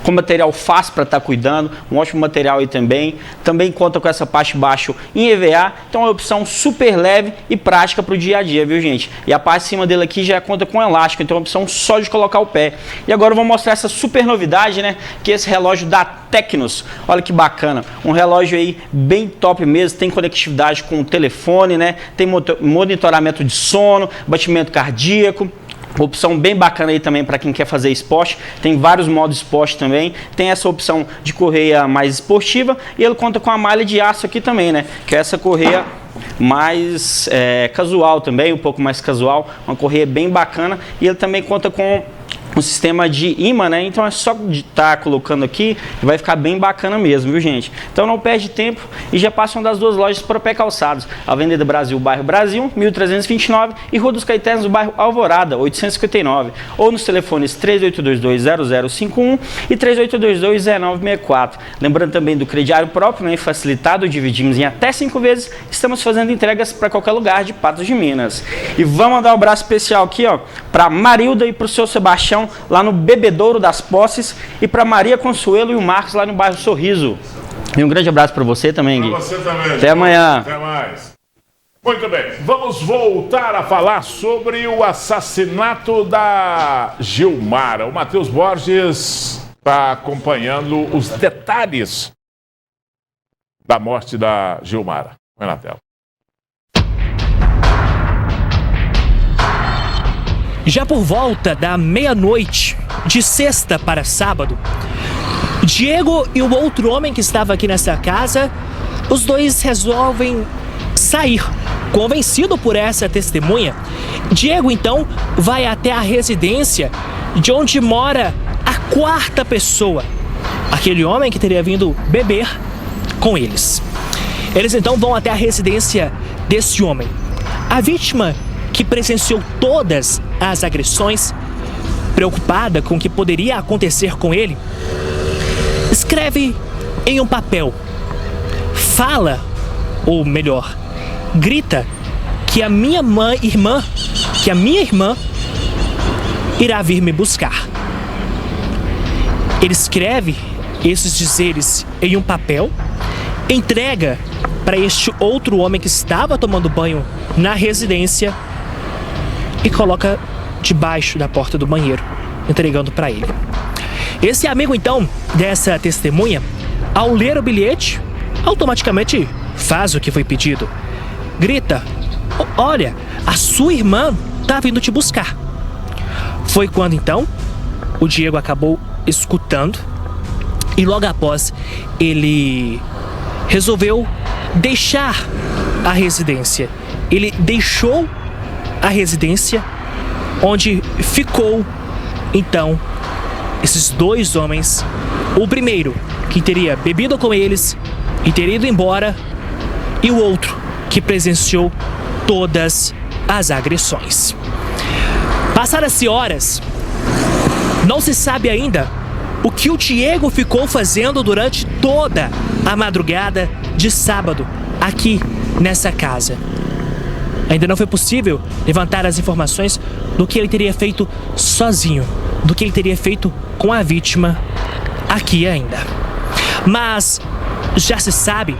com material fácil para estar cuidando, um ótimo material aí também. Também conta com essa parte de baixo em EVA, então é uma opção super leve e prática para o dia a dia, viu, gente? E a parte de cima dele aqui já conta com elástico, então é uma opção só de colocar o pé. E agora eu vou mostrar essa super novidade, né? Que é esse relógio da Tecnos. Olha que bacana, um relógio aí bem top mesmo, tem conectividade com o telefone, né? Tem monitoramento de sono, batimento cardíaco. Opção bem bacana aí também para quem quer fazer esporte, tem vários modos esporte também, tem essa opção de correia mais esportiva e ele conta com a malha de aço aqui também, né, que é essa correia mais casual também, um pouco mais casual, uma correia bem bacana e ele também conta com um sistema de imã, né? Então é só de estar colocando aqui e vai ficar bem bacana mesmo, viu, gente? Então não perde tempo e já passam das duas lojas Propé Calçados, Avenida Brasil, bairro Brasil, 1329 e Rua dos Caetés, no bairro Alvorada, 859, ou nos telefones 3822-0051 e 3822-1964. Lembrando também do crediário próprio, né? Facilitado, dividimos em até 5 vezes, estamos fazendo entregas para qualquer lugar de Patos de Minas. E vamos mandar um abraço especial aqui, ó, para Marilda e para o seu Sebastião, lá no Bebedouro das Posses, e para Maria Consuelo e o Marcos lá no bairro Sorriso. E um grande abraço para você também, Gui. Para você também. Até amanhã. Até mais. Muito bem, vamos voltar a falar sobre o assassinato da Gilmara. O Matheus Borges está acompanhando os detalhes da morte da Gilmara. Põe na tela. Já por volta da meia-noite, de sexta para sábado, Diego e o outro homem que estava aqui nessa casa, os dois resolvem sair. Convencido por essa testemunha, Diego então vai até a residência de onde mora a quarta pessoa, aquele homem que teria vindo beber com eles. Eles então vão até a residência desse homem. A vítima, que presenciou todas as agressões, preocupada com o que poderia acontecer com ele, escreve em um papel, fala, ou melhor, grita que a minha irmã irá vir me buscar. Ele escreve esses dizeres em um papel, entrega para este outro homem que estava tomando banho na residência e coloca debaixo da porta do banheiro, entregando para ele. Esse amigo, então, dessa testemunha, ao ler o bilhete, automaticamente faz o que foi pedido. Grita: olha, a sua irmã tá vindo te buscar. Foi quando, então, o Diego acabou escutando e logo após ele resolveu deixar a residência. Ele deixou a residência, onde ficou, então, esses dois homens. O primeiro, que teria bebido com eles e teria ido embora, e o outro, que presenciou todas as agressões. Passadas-se horas, não se sabe ainda o que o Diego ficou fazendo durante toda a madrugada de sábado aqui nessa casa. Ainda não foi possível levantar as informações do que ele teria feito sozinho, do que ele teria feito com a vítima aqui ainda. Mas já se sabe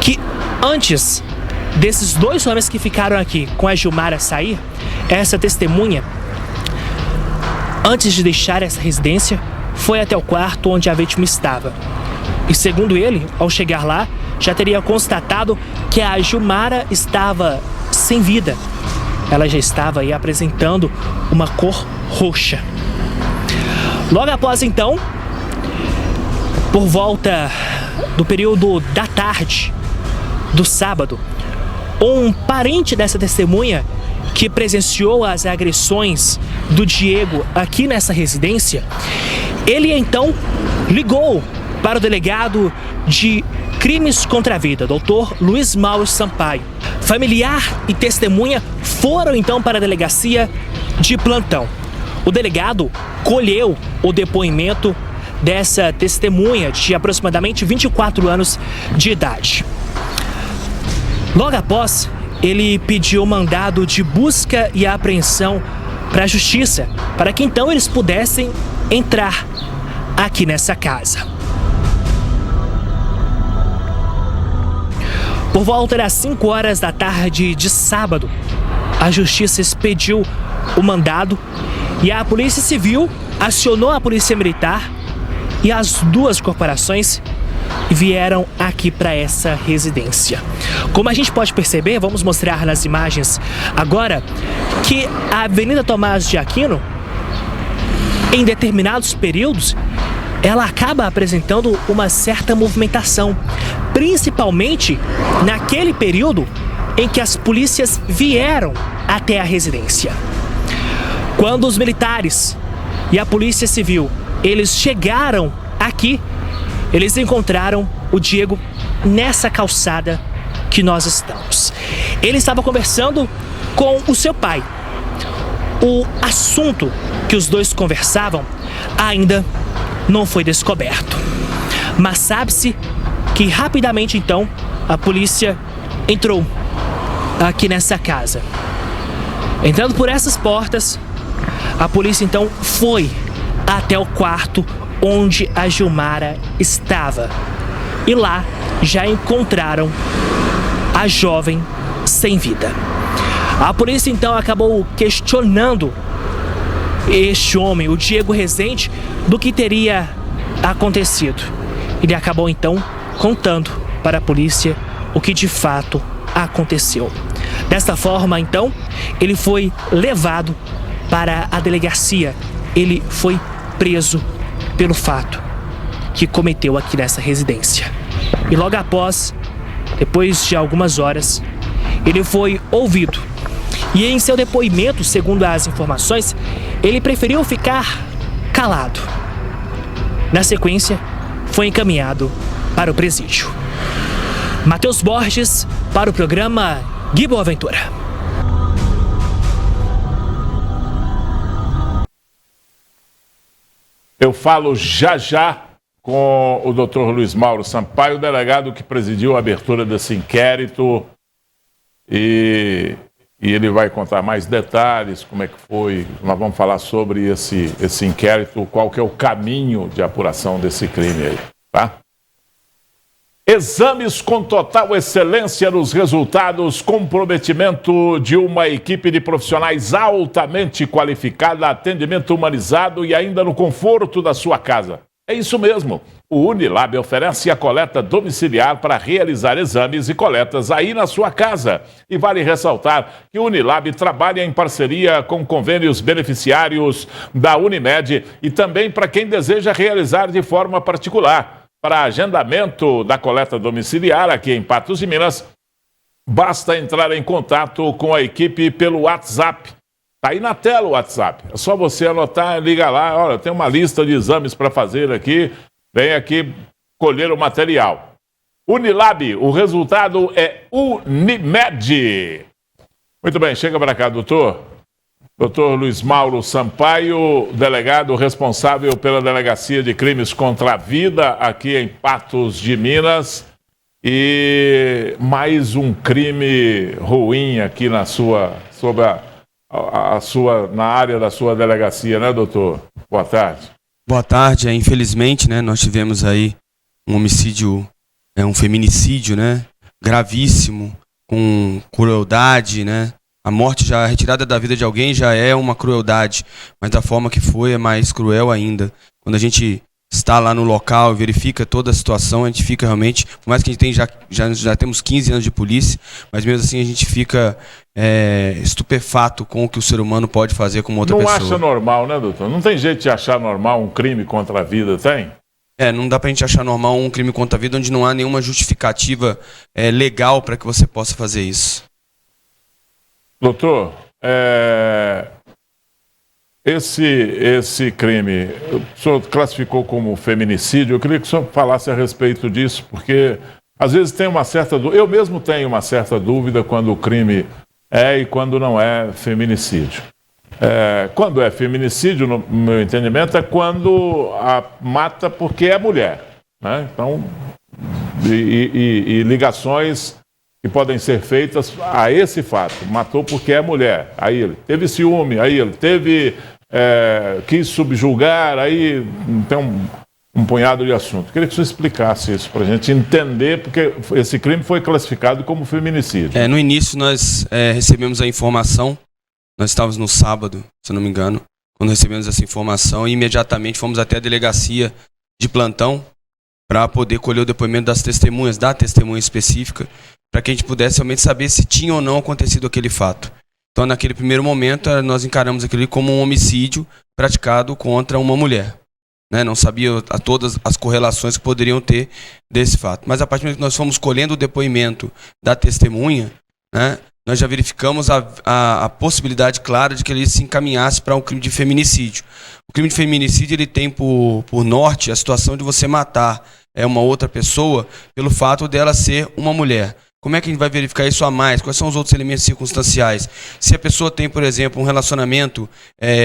que antes desses dois homens que ficaram aqui com a Gilmara sair, essa testemunha, antes de deixar essa residência, foi até o quarto onde a vítima estava. E segundo ele, ao chegar lá, já teria constatado que a Gilmara estava sem vida. Ela já estava aí apresentando uma cor roxa. Logo após, então, por volta do período da tarde do sábado, um parente dessa testemunha que presenciou as agressões do Diego aqui nessa residência, ele então ligou para o delegado de crimes contra a vida, Dr. Luiz Mauro Sampaio. Familiar e testemunha foram então para a delegacia de plantão. O delegado colheu o depoimento dessa testemunha de aproximadamente 24 anos de idade. Logo após, ele pediu mandado de busca e apreensão para a justiça, para que então eles pudessem entrar aqui nessa casa. Por volta das 5 horas da tarde de sábado, a justiça expediu o mandado e a Polícia Civil acionou a Polícia Militar e as duas corporações vieram aqui para essa residência. Como a gente pode perceber, vamos mostrar nas imagens agora, que a Avenida Tomás de Aquino, em determinados períodos, ela acaba apresentando uma certa movimentação, principalmente naquele período em que as polícias vieram até a residência. Quando os militares e a Polícia Civil, eles chegaram aqui, eles encontraram o Diego nessa calçada que nós estamos. Ele estava conversando com o seu pai. O assunto que os dois conversavam ainda não foi descoberto. Mas sabe-se que rapidamente então a polícia entrou aqui nessa casa. Entrando por essas portas, a polícia então foi até o quarto onde a Gilmara estava. E lá já encontraram a jovem sem vida. A polícia então acabou questionando este homem, o Diego Rezende, do que teria acontecido. Ele acabou então contando para a polícia o que de fato aconteceu. Desta forma, então, ele foi levado para a delegacia. Ele foi preso pelo fato que cometeu aqui nessa residência. E logo após, depois de algumas horas, ele foi ouvido. E em seu depoimento, segundo as informações, ele preferiu ficar calado. Na sequência, foi encaminhado para o presídio. Matheus Borges, para o programa Gui Boaventura. Eu falo já com o Dr. Luiz Mauro Sampaio, o delegado que presidiu a abertura desse inquérito, e ele vai contar mais detalhes, como é que foi. Nós vamos falar sobre esse inquérito, qual que é o caminho de apuração desse crime aí, tá? Exames com total excelência nos resultados, comprometimento de uma equipe de profissionais altamente qualificada, atendimento humanizado e ainda no conforto da sua casa. É isso mesmo. O Unilab oferece a coleta domiciliar para realizar exames e coletas aí na sua casa. E vale ressaltar que o Unilab trabalha em parceria com convênios beneficiários da Unimed e também para quem deseja realizar de forma particular. Para agendamento da coleta domiciliar aqui em Patos de Minas, basta entrar em contato com a equipe pelo WhatsApp. Está aí na tela o WhatsApp. É só você anotar, liga lá. Olha, tem uma lista de exames para fazer aqui. Vem aqui colher o material. Unilab, o resultado é Unimed. Muito bem, chega para cá, doutor. Doutor Luiz Mauro Sampaio, delegado responsável pela Delegacia de Crimes contra a Vida aqui em Patos de Minas. E mais um crime ruim aqui na na área da sua delegacia, né, doutor? Boa tarde. Boa tarde. Infelizmente, né, nós tivemos aí um homicídio, um feminicídio, né, gravíssimo, com crueldade, né? A morte, já a retirada da vida de alguém já é uma crueldade, mas da forma que foi é mais cruel ainda. Quando a gente está lá no local e verifica toda a situação, a gente fica realmente, por mais que a gente já temos 15 anos de polícia, mas mesmo assim a gente fica estupefato com o que o ser humano pode fazer com outra pessoa. Não acha normal, né, doutor? Não tem jeito de achar normal um crime contra a vida, tem? Não dá pra gente achar normal um crime contra a vida onde não há nenhuma justificativa legal para que você possa fazer isso. Doutor, esse crime, o senhor classificou como feminicídio. Eu queria que o senhor falasse a respeito disso, porque às vezes tem uma certa dúvida, eu mesmo tenho uma certa dúvida quando o crime é e quando não é feminicídio. Quando é feminicídio, no meu entendimento, é quando mata porque é mulher, né? Então, e ligações que podem ser feitas a esse fato. Matou porque é mulher, aí ele teve ciúme, aí ele quis subjugar, aí tem um punhado de assunto. Queria que você explicasse isso para a gente entender, porque esse crime foi classificado como feminicídio. No início nós recebemos a informação, nós estávamos no sábado, se não me engano, quando recebemos essa informação, e imediatamente fomos até a delegacia de plantão para poder colher o depoimento das testemunhas, da testemunha específica, para que a gente pudesse realmente saber se tinha ou não acontecido aquele fato. Então, naquele primeiro momento, nós encaramos aquilo como um homicídio praticado contra uma mulher. Né? Não sabia todas as correlações que poderiam ter desse fato. Mas a partir do momento que nós fomos colhendo o depoimento da testemunha, né, nós já verificamos a possibilidade clara de que ele se encaminhasse para um crime de feminicídio. O crime de feminicídio ele tem por norte a situação de você matar uma outra pessoa pelo fato dela ser uma mulher. Como é que a gente vai verificar isso a mais? Quais são os outros elementos circunstanciais? Se a pessoa tem, por exemplo, um relacionamento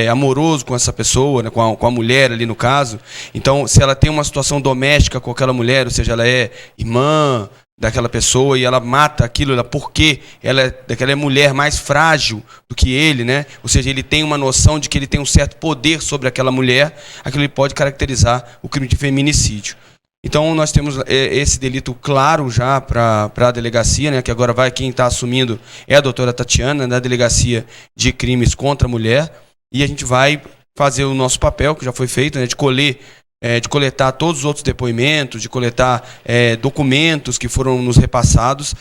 amoroso com essa pessoa, né, com a mulher ali no caso, então se ela tem uma situação doméstica com aquela mulher, ou seja, ela é irmã daquela pessoa e ela mata aquilo porque ela é mulher mais frágil do que ele, né? Ou seja, ele tem uma noção de que ele tem um certo poder sobre aquela mulher, aquilo pode caracterizar o crime de feminicídio. Então nós temos esse delito claro já para a delegacia, né, que agora quem está assumindo é a doutora Tatiana, da Delegacia de Crimes contra a Mulher, e a gente vai fazer o nosso papel, que já foi feito, né, de coletar todos os outros depoimentos, de coletar documentos que foram nos repassados,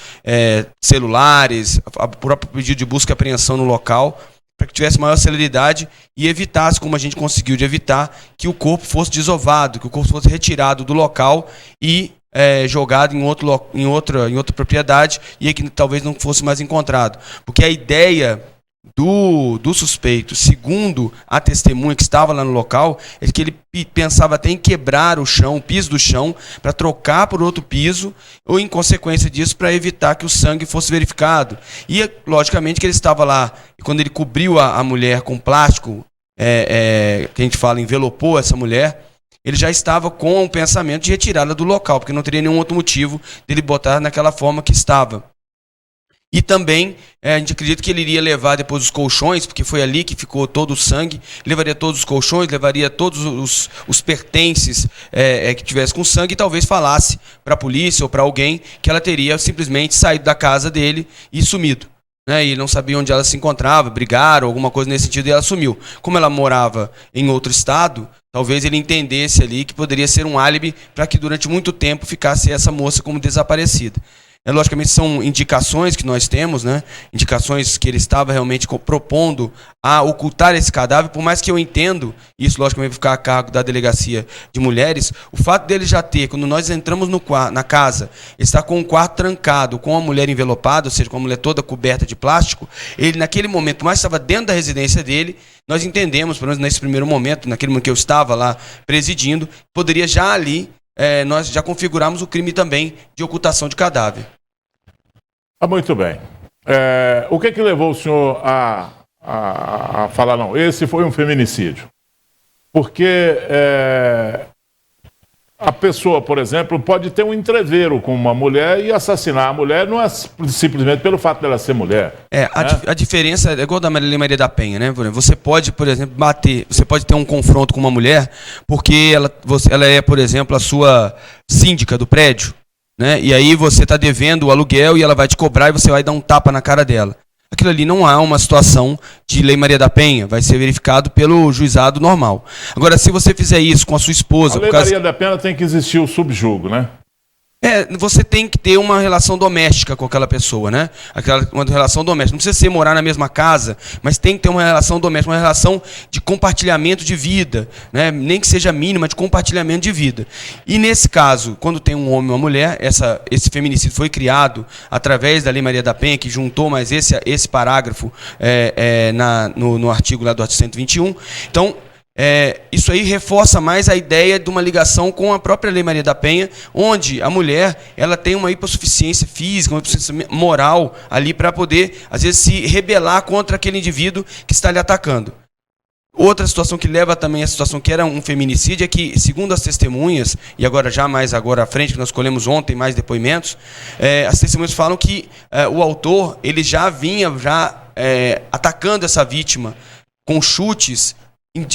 celulares, o próprio pedido de busca e apreensão no local, para que tivesse maior celeridade e evitasse, como a gente conseguiu de evitar, que o corpo fosse desovado, que o corpo fosse retirado do local e jogado em outra propriedade e que talvez não fosse mais encontrado. Porque a ideia do suspeito, segundo a testemunha que estava lá no local, é que ele pensava até em quebrar o piso do chão, para trocar por outro piso, ou em consequência disso, para evitar que o sangue fosse verificado. E, logicamente, que ele estava lá, e quando ele cobriu a mulher com plástico, que a gente fala, envelopou essa mulher, ele já estava com o pensamento de retirá-la do local, porque não teria nenhum outro motivo dele botar naquela forma que estava. E também a gente acredita que ele iria levar depois os colchões, porque foi ali que ficou todo o sangue, levaria todos os colchões, levaria todos os pertences que tivesse com sangue e talvez falasse para a polícia ou para alguém que ela teria simplesmente saído da casa dele e sumido. Né, e não sabia onde ela se encontrava, brigaram, alguma coisa nesse sentido, e ela sumiu. Como ela morava em outro estado, talvez ele entendesse ali que poderia ser um álibi para que durante muito tempo ficasse essa moça como desaparecida. Logicamente são indicações que nós temos, né? Indicações que ele estava realmente propondo a ocultar esse cadáver, por mais que eu entendo, isso logicamente vai ficar a cargo da delegacia de mulheres, o fato dele já ter, quando nós entramos na casa, está com o quarto trancado, com a mulher envelopada, ou seja, com a mulher toda coberta de plástico, ele naquele momento mais estava dentro da residência dele, nós entendemos, pelo menos nesse primeiro momento, naquele momento que eu estava lá presidindo, poderia já ali nós já configuramos o crime também de ocultação de cadáver. Muito bem. O que levou o senhor a falar, não, esse foi um feminicídio? Porque a pessoa, por exemplo, pode ter um entreveiro com uma mulher e assassinar a mulher não é simplesmente pelo fato dela ser mulher. A diferença é igual da Lei Maria da Penha, né? Você pode, por exemplo, você pode ter um confronto com uma mulher porque ela é, por exemplo, a sua síndica do prédio, né? E aí você está devendo o aluguel e ela vai te cobrar e você vai dar um tapa na cara dela. Aquilo ali não há uma situação de Lei Maria da Penha, vai ser verificado pelo juizado normal. Agora, se você fizer isso com a sua esposa... A Lei Maria da Penha tem que existir o subjugo, né? Você tem que ter uma relação doméstica com aquela pessoa, né? Uma relação doméstica. Não precisa ser morar na mesma casa, mas tem que ter uma relação doméstica, uma relação de compartilhamento de vida, né? Nem que seja mínima, de compartilhamento de vida. E nesse caso, quando tem um homem e uma mulher, esse feminicídio foi criado através da Lei Maria da Penha, que juntou mais esse parágrafo no artigo lá do artigo 121. Então, isso aí reforça mais a ideia de uma ligação com a própria Lei Maria da Penha, onde a mulher ela tem uma hipossuficiência física, uma hipossuficiência moral ali para poder, às vezes, se rebelar contra aquele indivíduo que está lhe atacando. Outra situação que leva também a situação que era um feminicídio é que, segundo as testemunhas, e agora à frente, que nós colhemos ontem mais depoimentos, as testemunhas falam que o autor ele já vinha atacando essa vítima com chutes,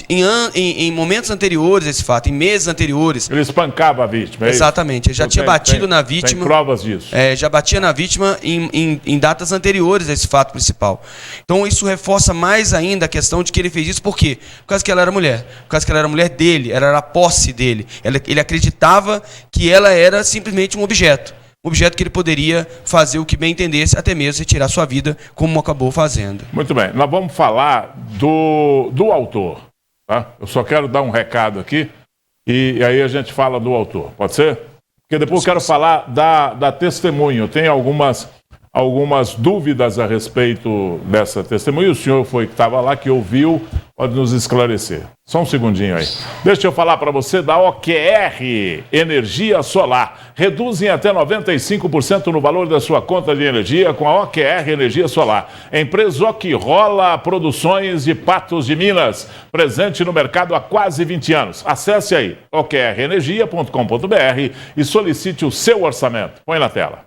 em momentos anteriores a esse fato, em meses anteriores. Ele espancava a vítima, Exatamente, ele já tinha batido na vítima. Tem provas disso. Já batia na vítima em datas anteriores a esse fato principal. Então isso reforça mais ainda a questão de que ele fez isso, por quê? Por causa que ela era mulher. Por causa que ela era mulher dele, era a posse dele. Ele acreditava que ela era simplesmente um objeto. Um objeto que ele poderia fazer o que bem entendesse, até mesmo retirar sua vida, como acabou fazendo. Muito bem, nós vamos falar do autor. Tá? Eu só quero dar um recado aqui e aí a gente fala do autor, pode ser? Porque depois eu quero falar da testemunha. Eu tenho algumas dúvidas a respeito dessa testemunha. O senhor que estava lá, que ouviu, pode nos esclarecer. Só um segundinho aí. Deixa eu falar para você da OQR Energia Solar. Reduzem até 95% no valor da sua conta de energia com a OQR Energia Solar. Empresa que rola produções de Patos de Minas, presente no mercado há quase 20 anos. Acesse aí oqrenergia.com.br e solicite o seu orçamento. Põe na tela.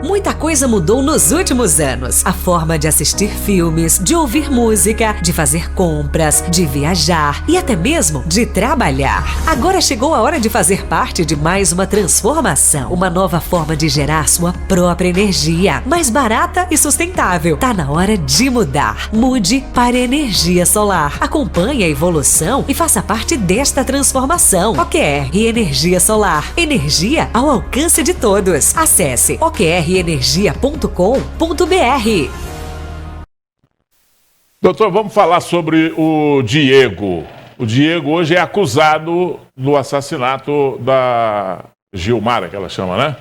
Muita coisa mudou nos últimos anos. A forma de assistir filmes, de ouvir música, de fazer compras, de viajar e até mesmo de trabalhar. Agora chegou a hora de fazer parte de mais uma transformação. Uma nova forma de gerar sua própria energia, mais barata e sustentável. Tá na hora de mudar. Mude para energia solar. Acompanhe a evolução e faça parte desta transformação. OQR Energia Solar. Energia ao alcance de todos. Acesse oqrenergia.com.br. Doutor, vamos falar sobre o Diego. O Diego hoje é acusado do assassinato da Gilmara, que ela chama, né?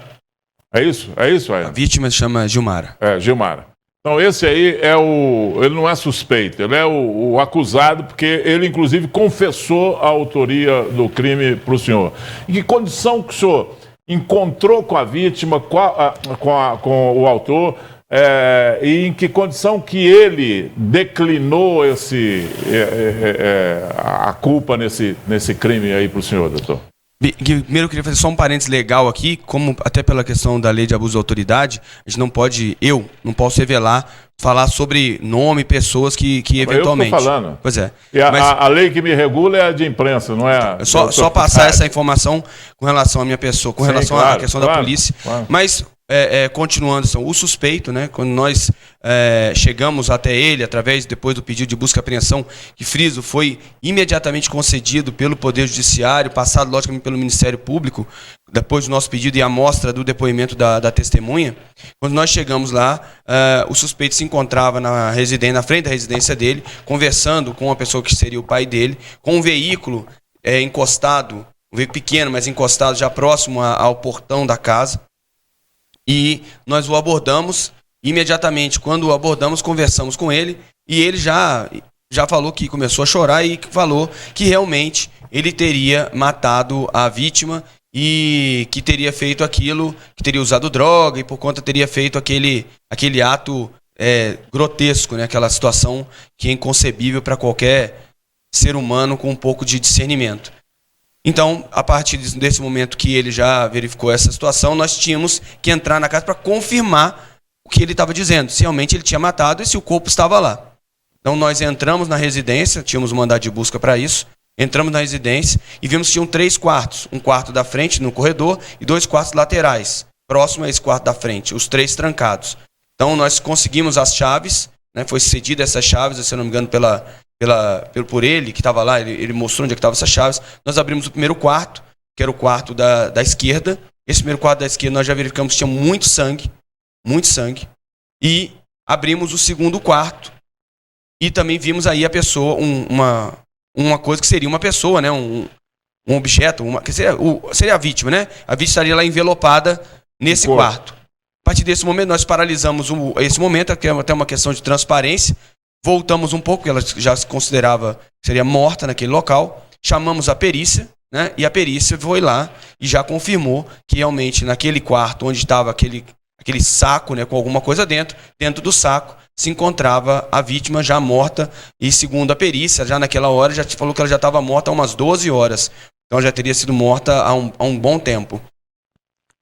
É isso? A vítima se chama Gilmara. Gilmara. Então esse aí ele não é suspeito, ele é o acusado, porque ele inclusive confessou a autoria do crime para o senhor. Em que condição que o senhor encontrou com a vítima, com o autor, e em que condição que ele declinou a culpa nesse crime aí para o senhor, doutor? Primeiro eu queria fazer só um parênteses legal aqui, como até pela questão da lei de abuso de autoridade, a gente não posso revelar, falar sobre nome, pessoas que eventualmente... Eu estou falando. Pois é. E a lei que me regula é a de imprensa, não é... Só passar essa informação com relação à minha pessoa, com relação à questão da polícia. Claro. Mas, continuando, o suspeito, né, quando nós chegamos até ele, depois do pedido de busca e apreensão, que friso, foi imediatamente concedido pelo Poder Judiciário, passado logicamente pelo Ministério Público, depois do nosso pedido e a amostra do depoimento da testemunha. Quando nós chegamos lá, o suspeito se encontrava na frente da residência dele, conversando com uma pessoa que seria o pai dele, com um veículo encostado, um veículo pequeno, mas encostado já próximo ao portão da casa. E nós o abordamos imediatamente. Quando o abordamos, conversamos com ele e ele já falou que começou a chorar e falou que realmente ele teria matado a vítima e que teria feito aquilo, que teria usado droga e por conta teria feito aquele ato grotesco, né? Aquela situação que é inconcebível para qualquer ser humano com um pouco de discernimento. Então, a partir desse momento que ele já verificou essa situação, nós tínhamos que entrar na casa para confirmar o que ele estava dizendo, se realmente ele tinha matado e se o corpo estava lá. Então, nós entramos na residência, tínhamos um mandado de busca para isso, entramos na residência e vimos que tinham 3 quartos, um quarto da frente no corredor e 2 quartos laterais, próximo a esse quarto da frente, os 3 trancados. Então, nós conseguimos as chaves, né, foi cedida essas chaves, se eu não me engano, por ele, que estava lá, ele mostrou onde estavam essas chaves. Nós abrimos o primeiro quarto, que era o quarto da esquerda. Esse primeiro quarto da esquerda nós já verificamos que tinha muito sangue, e abrimos o segundo quarto. E também vimos aí a pessoa, uma coisa que seria uma pessoa, né? um objeto, que seria a vítima, né? A vítima estaria lá envelopada nesse quarto. A partir desse momento, nós paralisamos esse momento, que é até uma questão de transparência. Voltamos um pouco, porque ela já se considerava que seria morta naquele local. Chamamos a perícia, né? E a perícia foi lá e já confirmou que realmente naquele quarto onde estava aquele saco, né, com alguma coisa dentro do saco se encontrava a vítima já morta. E segundo a perícia, já naquela hora, já falou que ela já estava morta há umas 12 horas. Então já teria sido morta há um bom tempo.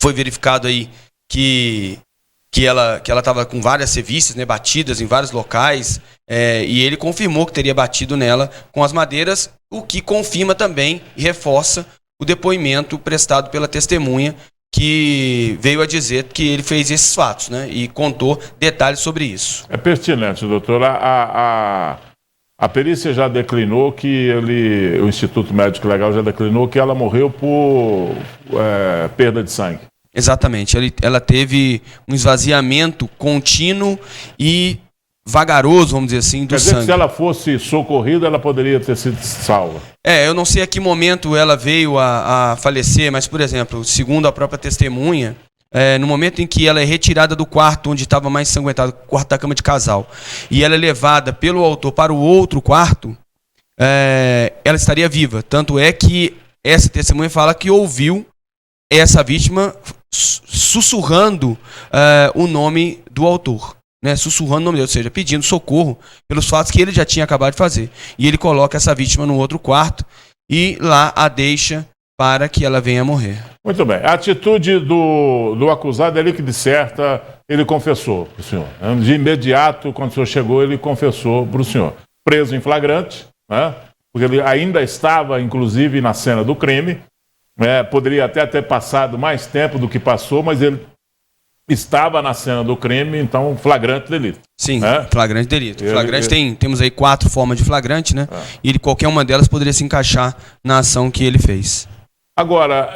Foi verificado aí que ela estava com várias sevícias, né, batidas em vários locais, e ele confirmou que teria batido nela com as madeiras, o que confirma também e reforça o depoimento prestado pela testemunha, que veio a dizer que ele fez esses fatos, né, e contou detalhes sobre isso. É pertinente, doutor. A perícia já declinou que o Instituto Médico Legal já declinou que ela morreu por perda de sangue. Exatamente, ela teve um esvaziamento contínuo e vagaroso, vamos dizer assim, do sangue. Quer dizer que se ela fosse socorrida, ela poderia ter sido salva. Eu não sei a que momento ela veio a falecer, mas, por exemplo, segundo a própria testemunha, no momento em que ela é retirada do quarto onde estava mais ensanguentado, o quarto da cama de casal, e ela é levada pelo autor para o outro quarto, ela estaria viva. Tanto é que essa testemunha fala que ouviu essa vítima sussurrando o nome do autor, né? Sussurrando o nome dele, ou seja, pedindo socorro pelos fatos que ele já tinha acabado de fazer. E ele coloca essa vítima no outro quarto e lá a deixa para que ela venha a morrer. Muito bem. A atitude do acusado é ali que disserta, ele confessou para o senhor. De imediato, quando o senhor chegou, ele confessou para o senhor. Preso em flagrante, né? Porque ele ainda estava, inclusive, na cena do crime. Poderia até ter passado mais tempo do que passou, mas ele estava na cena do crime, então flagrante delito. Sim, flagrante delito. Temos aí 4 formas de flagrante, né? E qualquer uma delas poderia se encaixar na ação que ele fez. Agora,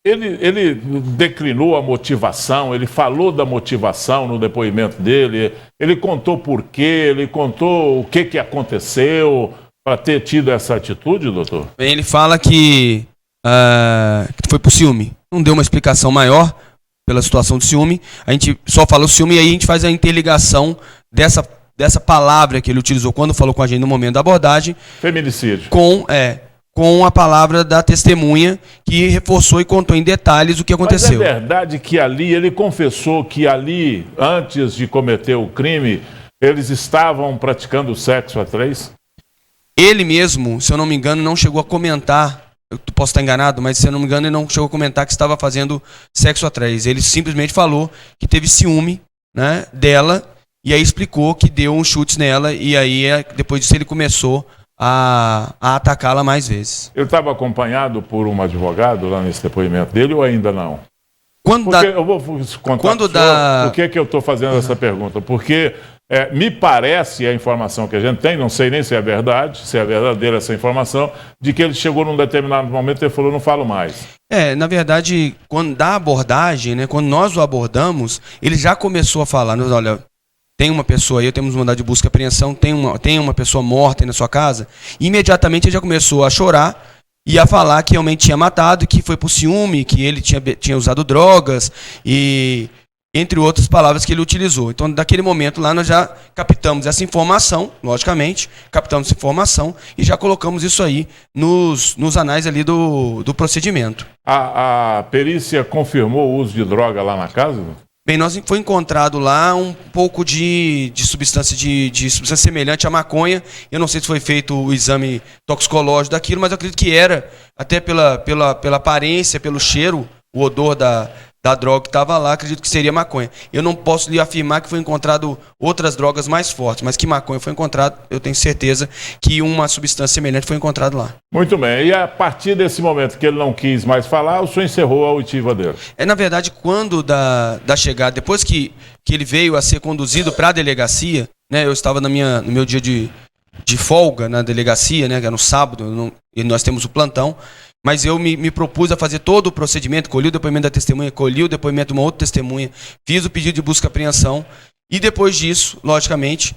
ele declinou a motivação, ele falou da motivação no depoimento dele, ele contou por quê, ele contou o que aconteceu para ter tido essa atitude, doutor? Bem, ele fala que foi por ciúme. Não deu uma explicação maior pela situação do ciúme. A gente só fala o ciúme e aí a gente faz a interligação dessa palavra que ele utilizou quando falou com a gente no momento da abordagem. Feminicídio. Com a palavra da testemunha que reforçou e contou em detalhes o que aconteceu. Mas é verdade que ele confessou que ali, antes de cometer o crime, eles estavam praticando sexo a 3? Ele mesmo, se eu não me engano, não chegou a comentar eu posso estar enganado, mas se eu não me engano, ele não chegou a comentar que estava fazendo sexo a 3. Ele simplesmente falou que teve ciúme, né, dela, e aí explicou que deu uns chutes nela, e aí depois disso ele começou a atacá-la mais vezes. Ele estava acompanhado por um advogado lá nesse depoimento dele ou ainda não? Eu vou contar por que eu estou fazendo essa pergunta. Porque me parece, a informação que a gente tem, não sei nem se é verdade, se é verdadeira essa informação, de que ele chegou num determinado momento e falou, não falo mais. Na verdade, quando da abordagem, né, quando nós o abordamos, ele já começou a falar, olha, tem uma pessoa aí, temos mandado de busca e apreensão, tem uma pessoa morta aí na sua casa. E imediatamente ele já começou a chorar e a falar que realmente tinha matado, que foi por ciúme, que ele tinha usado drogas, e entre outras palavras que ele utilizou. Então, daquele momento lá, nós já captamos essa informação, logicamente, e já colocamos isso aí nos anais ali do procedimento. A perícia confirmou o uso de droga lá na casa? Bem, foi encontrado lá um pouco de substância, de substância semelhante à maconha. Eu não sei se foi feito o exame toxicológico daquilo, mas eu acredito que era, até pela aparência, pelo cheiro, o odor da droga que estava lá, acredito que seria maconha. Eu não posso lhe afirmar que foi encontrado outras drogas mais fortes, mas que maconha foi encontrado, eu tenho certeza que uma substância semelhante foi encontrada lá. Muito bem, e a partir desse momento que ele não quis mais falar, o senhor encerrou a oitiva dele? Na verdade, quando da chegada, depois que ele veio a ser conduzido para a delegacia, né, eu estava no meu dia de folga na delegacia, né, que era no sábado, e nós temos o plantão, mas eu me propus a fazer todo o procedimento, colhi o depoimento da testemunha, colhi o depoimento de uma outra testemunha, fiz o pedido de busca e apreensão, e depois disso, logicamente,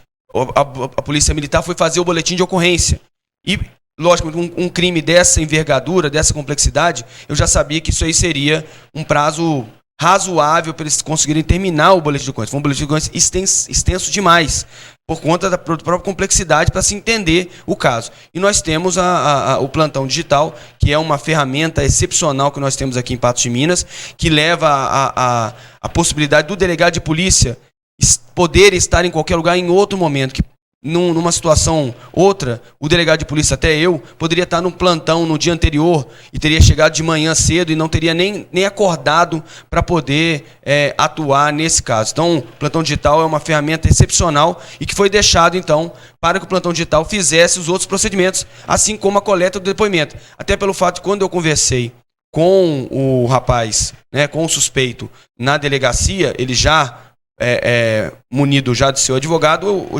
a Polícia Militar foi fazer o boletim de ocorrência. E, logicamente, um crime dessa envergadura, dessa complexidade, eu já sabia que isso aí seria um prazo razoável para eles conseguirem terminar o boletim de ocorrência. Foi um boletim de ocorrência extenso demais, por conta da própria complexidade para se entender o caso. E nós temos o plantão digital, que é uma ferramenta excepcional que nós temos aqui em Patos de Minas, que leva a possibilidade do delegado de polícia poder estar em qualquer lugar em outro momento, que numa situação outra, o delegado de polícia, até eu, poderia estar num plantão no dia anterior e teria chegado de manhã cedo e não teria nem acordado para poder atuar nesse caso. Então, o plantão digital é uma ferramenta excepcional e que foi deixado, então, para que o plantão digital fizesse os outros procedimentos, assim como a coleta do depoimento. Até pelo fato de quando eu conversei com o rapaz, né, com o suspeito, na delegacia, ele já munido já de seu advogado, o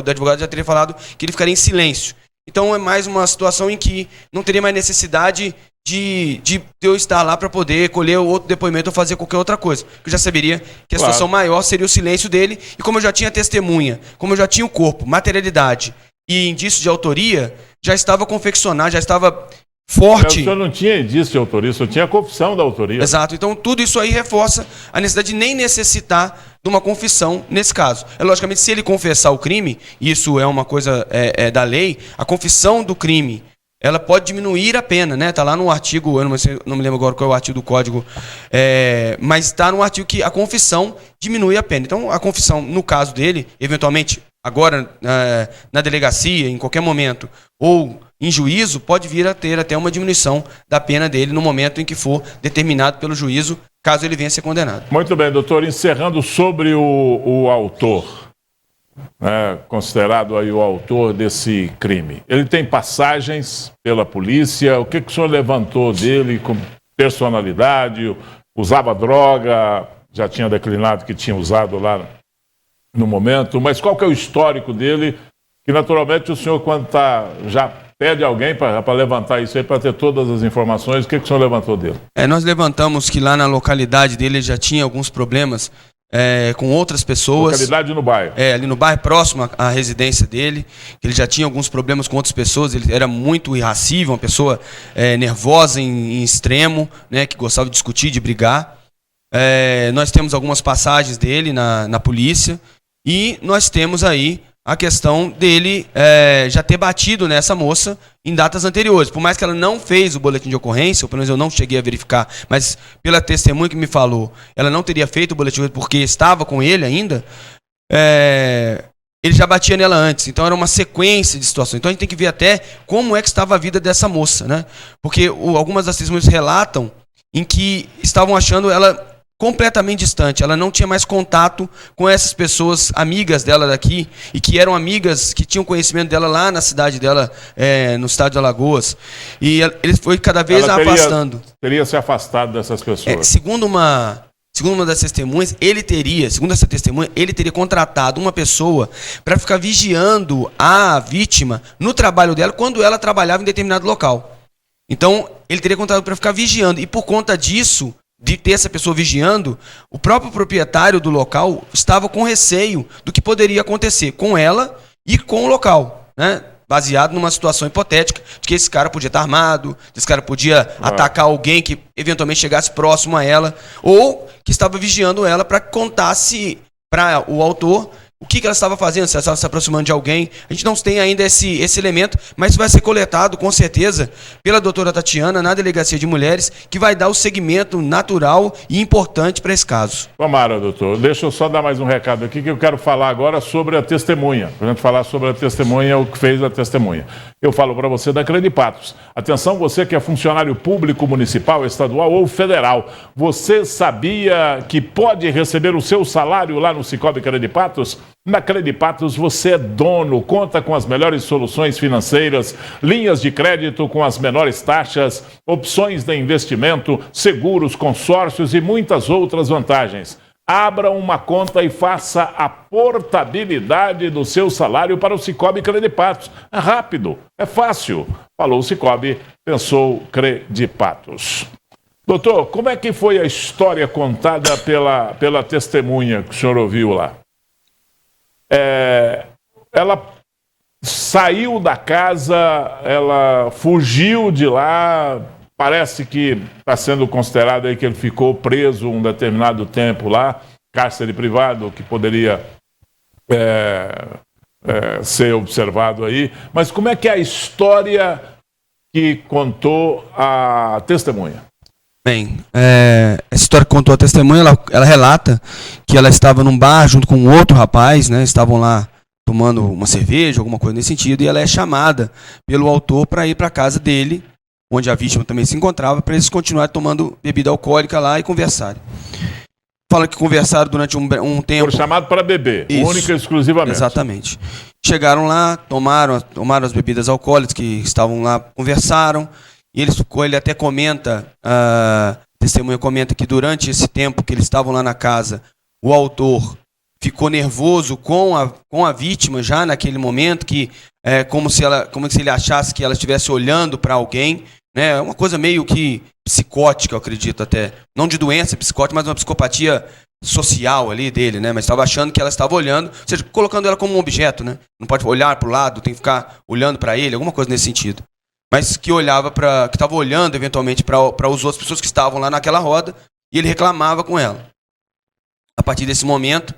advogado já teria falado que ele ficaria em silêncio. Então é mais uma situação em que não teria mais necessidade de eu estar lá para poder colher outro depoimento ou fazer qualquer outra coisa. Eu já saberia que a situação maior seria o silêncio dele, e como eu já tinha testemunha, como eu já tinha o corpo, materialidade e indício de autoria, já estava confeccionado, já estava forte. O senhor não tinha indício de autoria, o senhor tinha a confissão da autoria. Exato, então tudo isso aí reforça a necessidade de nem necessitar de uma confissão nesse caso. Logicamente, se ele confessar o crime, isso é uma coisa da lei, a confissão do crime, ela pode diminuir a pena, né? Está lá no artigo, eu não me lembro agora qual é o artigo do código, mas está no artigo que a confissão diminui a pena. Então, a confissão, no caso dele, eventualmente, agora na delegacia, em qualquer momento, ou em juízo, pode vir a ter até uma diminuição da pena dele no momento em que for determinado pelo juízo, caso ele venha a ser condenado. Muito bem, doutor. Encerrando sobre o autor, considerado aí o autor desse crime. Ele tem passagens pela polícia. O que o senhor levantou dele com personalidade? Usava droga? Já tinha declinado que tinha usado lá no momento. Mas qual que é o histórico dele? Que naturalmente o senhor, quando já pede alguém para levantar isso aí, para ter todas as informações. O que o senhor levantou dele? Nós levantamos que lá na localidade dele já tinha alguns problemas com outras pessoas. Localidade no bairro? Ali no bairro, próximo à residência dele, que ele já tinha alguns problemas com outras pessoas. Ele era muito irracível, uma pessoa nervosa em extremo, né, que gostava de discutir, de brigar. Nós temos algumas passagens dele na polícia, e nós temos aí a questão dele já ter batido nessa moça em datas anteriores. Por mais que ela não fez o boletim de ocorrência, ou pelo menos eu não cheguei a verificar, mas pela testemunha que me falou, ela não teria feito o boletim porque estava com ele ainda, ele já batia nela antes. Então era uma sequência de situações. Então a gente tem que ver até como é que estava a vida dessa moça, né? Porque algumas das testemunhas relatam em que estavam achando ela completamente distante, ela não tinha mais contato com essas pessoas amigas dela daqui, e que eram amigas que tinham conhecimento dela lá na cidade dela, no estado de Alagoas, e ele foi cada vez afastando. Teria se afastado dessas pessoas. Segundo uma das testemunhas, segundo essa testemunha, ele teria contratado uma pessoa para ficar vigiando a vítima no trabalho dela quando ela trabalhava em determinado local. Então, ele teria contratado para ficar vigiando, e por conta disso, de ter essa pessoa vigiando, o próprio proprietário do local estava com receio do que poderia acontecer com ela e com o local, né? Baseado numa situação hipotética de que esse cara podia estar armado, que esse cara podia atacar alguém que eventualmente chegasse próximo a ela, ou que estava vigiando ela para contasse para o autor o que ela estava fazendo, se ela estava se aproximando de alguém. A gente não tem ainda esse elemento, mas isso vai ser coletado, com certeza, pela doutora Tatiana, na Delegacia de Mulheres, que vai dar o segmento natural e importante para esse caso. Tomara, doutor. Deixa eu só dar mais um recado aqui, que eu quero falar agora sobre a testemunha. Para a gente falar sobre a testemunha, o que fez a testemunha. Eu falo para você da Credipatos. Atenção, você que é funcionário público municipal, estadual ou federal. Você sabia que pode receber o seu salário lá no Sicoob Credipatos? Na Credipatos você é dono, conta com as melhores soluções financeiras, linhas de crédito com as menores taxas, opções de investimento, seguros, consórcios e muitas outras vantagens. Abra uma conta e faça a portabilidade do seu salário para o Sicoob Credipatos. É rápido, é fácil. Falou o Sicoob, pensou Credipatos. Doutor, como é que foi a história contada pela testemunha que o senhor ouviu lá? Ela saiu da casa, ela fugiu de lá, parece que está sendo considerado aí que ele ficou preso um determinado tempo lá, cárcere privado, que poderia ser observado aí. Mas como é que é a história que contou a testemunha? Bem, essa história que contou a testemunha, ela relata que ela estava num bar junto com um outro rapaz, né? Estavam lá tomando uma cerveja, alguma coisa nesse sentido, e ela é chamada pelo autor para ir para a casa dele, onde a vítima também se encontrava, para eles continuarem tomando bebida alcoólica lá e conversarem. Fala que conversaram durante um tempo. Foram chamados para beber, única e exclusivamente. Exatamente. Chegaram lá, tomaram as bebidas alcoólicas que estavam lá, conversaram. E ele até comenta, a testemunha comenta que durante esse tempo que eles estavam lá na casa, o autor ficou nervoso com a vítima já naquele momento, que como se ele achasse que ela estivesse olhando para alguém, né? Uma coisa meio que psicótica, eu acredito até. Não de doença psicótica, mas uma psicopatia social ali dele, né? Mas estava achando que ela estava olhando, ou seja, colocando ela como um objeto, né? Não pode olhar para o lado, tem que ficar olhando para ele, alguma coisa nesse sentido. Mas que estava olhando eventualmente para as outras pessoas que estavam lá naquela roda, e ele reclamava com ela. A partir desse momento,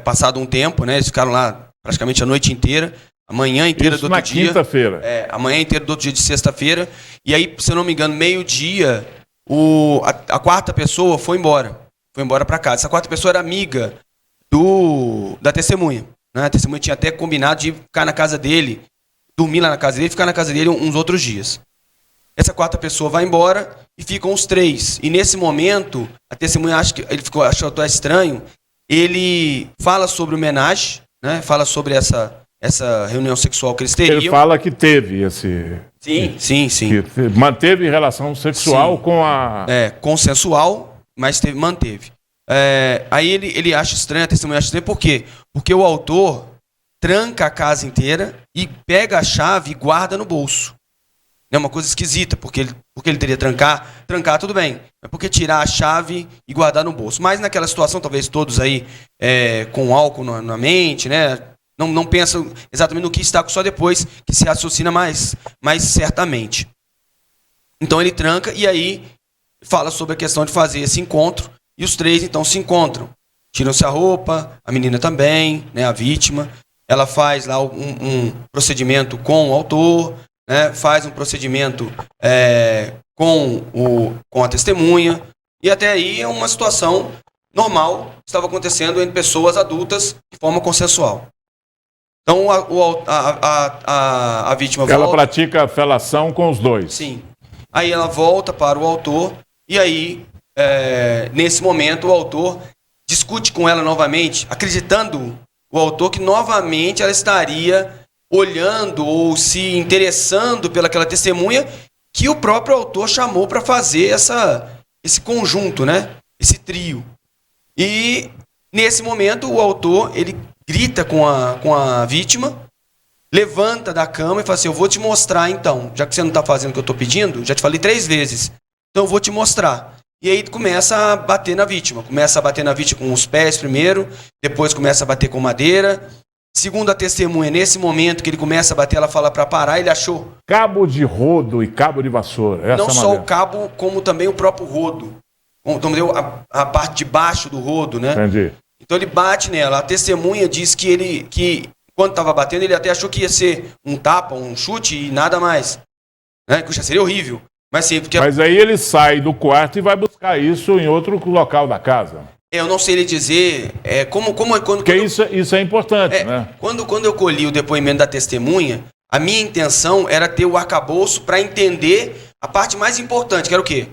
passado um tempo, né, eles ficaram lá praticamente a noite inteira, a manhã inteira do outro dia. Isso na quinta-feira. A manhã inteira do outro dia de sexta-feira, e aí, se eu não me engano, meio-dia, a quarta pessoa foi embora para casa. Essa quarta pessoa era amiga da testemunha, né? A testemunha tinha até combinado de ficar na casa dele, dormir lá na casa dele e ficar na casa dele uns outros dias. Essa quarta pessoa vai embora e ficam os três. E nesse momento, a testemunha achou até estranho. Ele fala sobre homenagem, né? Fala sobre essa reunião sexual que eles teriam. Ele fala que teve esse... Sim. Que manteve relação sexual com a... Consensual, mas manteve. Aí ele acha estranho, a testemunha acha estranho. Por quê? Porque o autor tranca a casa inteira e pega a chave e guarda no bolso. É uma coisa esquisita, porque ele teria trancar tudo bem, mas porque tirar a chave e guardar no bolso. Mas naquela situação, talvez todos aí com álcool na mente, né, não pensam exatamente no que está, só depois que se raciocina mais certamente. Então ele tranca e aí fala sobre a questão de fazer esse encontro, e os três então se encontram. Tiram-se a roupa, a menina também, né, a vítima. Ela faz lá um procedimento com o autor, né, faz um procedimento com a testemunha, e até aí é uma situação normal que estava acontecendo entre pessoas adultas de forma consensual. Então a vítima volta. Ela pratica a felação com os dois. Sim. Aí ela volta para o autor e aí, nesse momento, o autor discute com ela novamente, acreditando o autor que novamente ela estaria olhando ou se interessando pelaquela testemunha que o próprio autor chamou para fazer esse conjunto, né? Esse trio. E nesse momento o autor ele grita com a vítima, levanta da cama e fala assim: eu vou te mostrar então, já que você não está fazendo o que eu estou pedindo, já te falei 3 vezes, então eu vou te mostrar. E aí começa a bater na vítima, com os pés primeiro, depois começa a bater com madeira. Segundo a testemunha, nesse momento que ele começa a bater, ela fala para parar, ele achou cabo de rodo e cabo de vassoura. Não só o cabo, como também o próprio rodo. Então, a parte de baixo do rodo, né? Entendi. Então ele bate nela. A testemunha diz que quando estava batendo, ele até achou que ia ser um tapa, um chute e nada mais. Né? Que já seria horrível. Mas aí ele sai do quarto e vai buscar isso em outro local da casa. Eu não sei lhe dizer porque isso é importante, né? Quando eu colhi o depoimento da testemunha, a minha intenção era ter o arcabouço para entender a parte mais importante, que era o quê?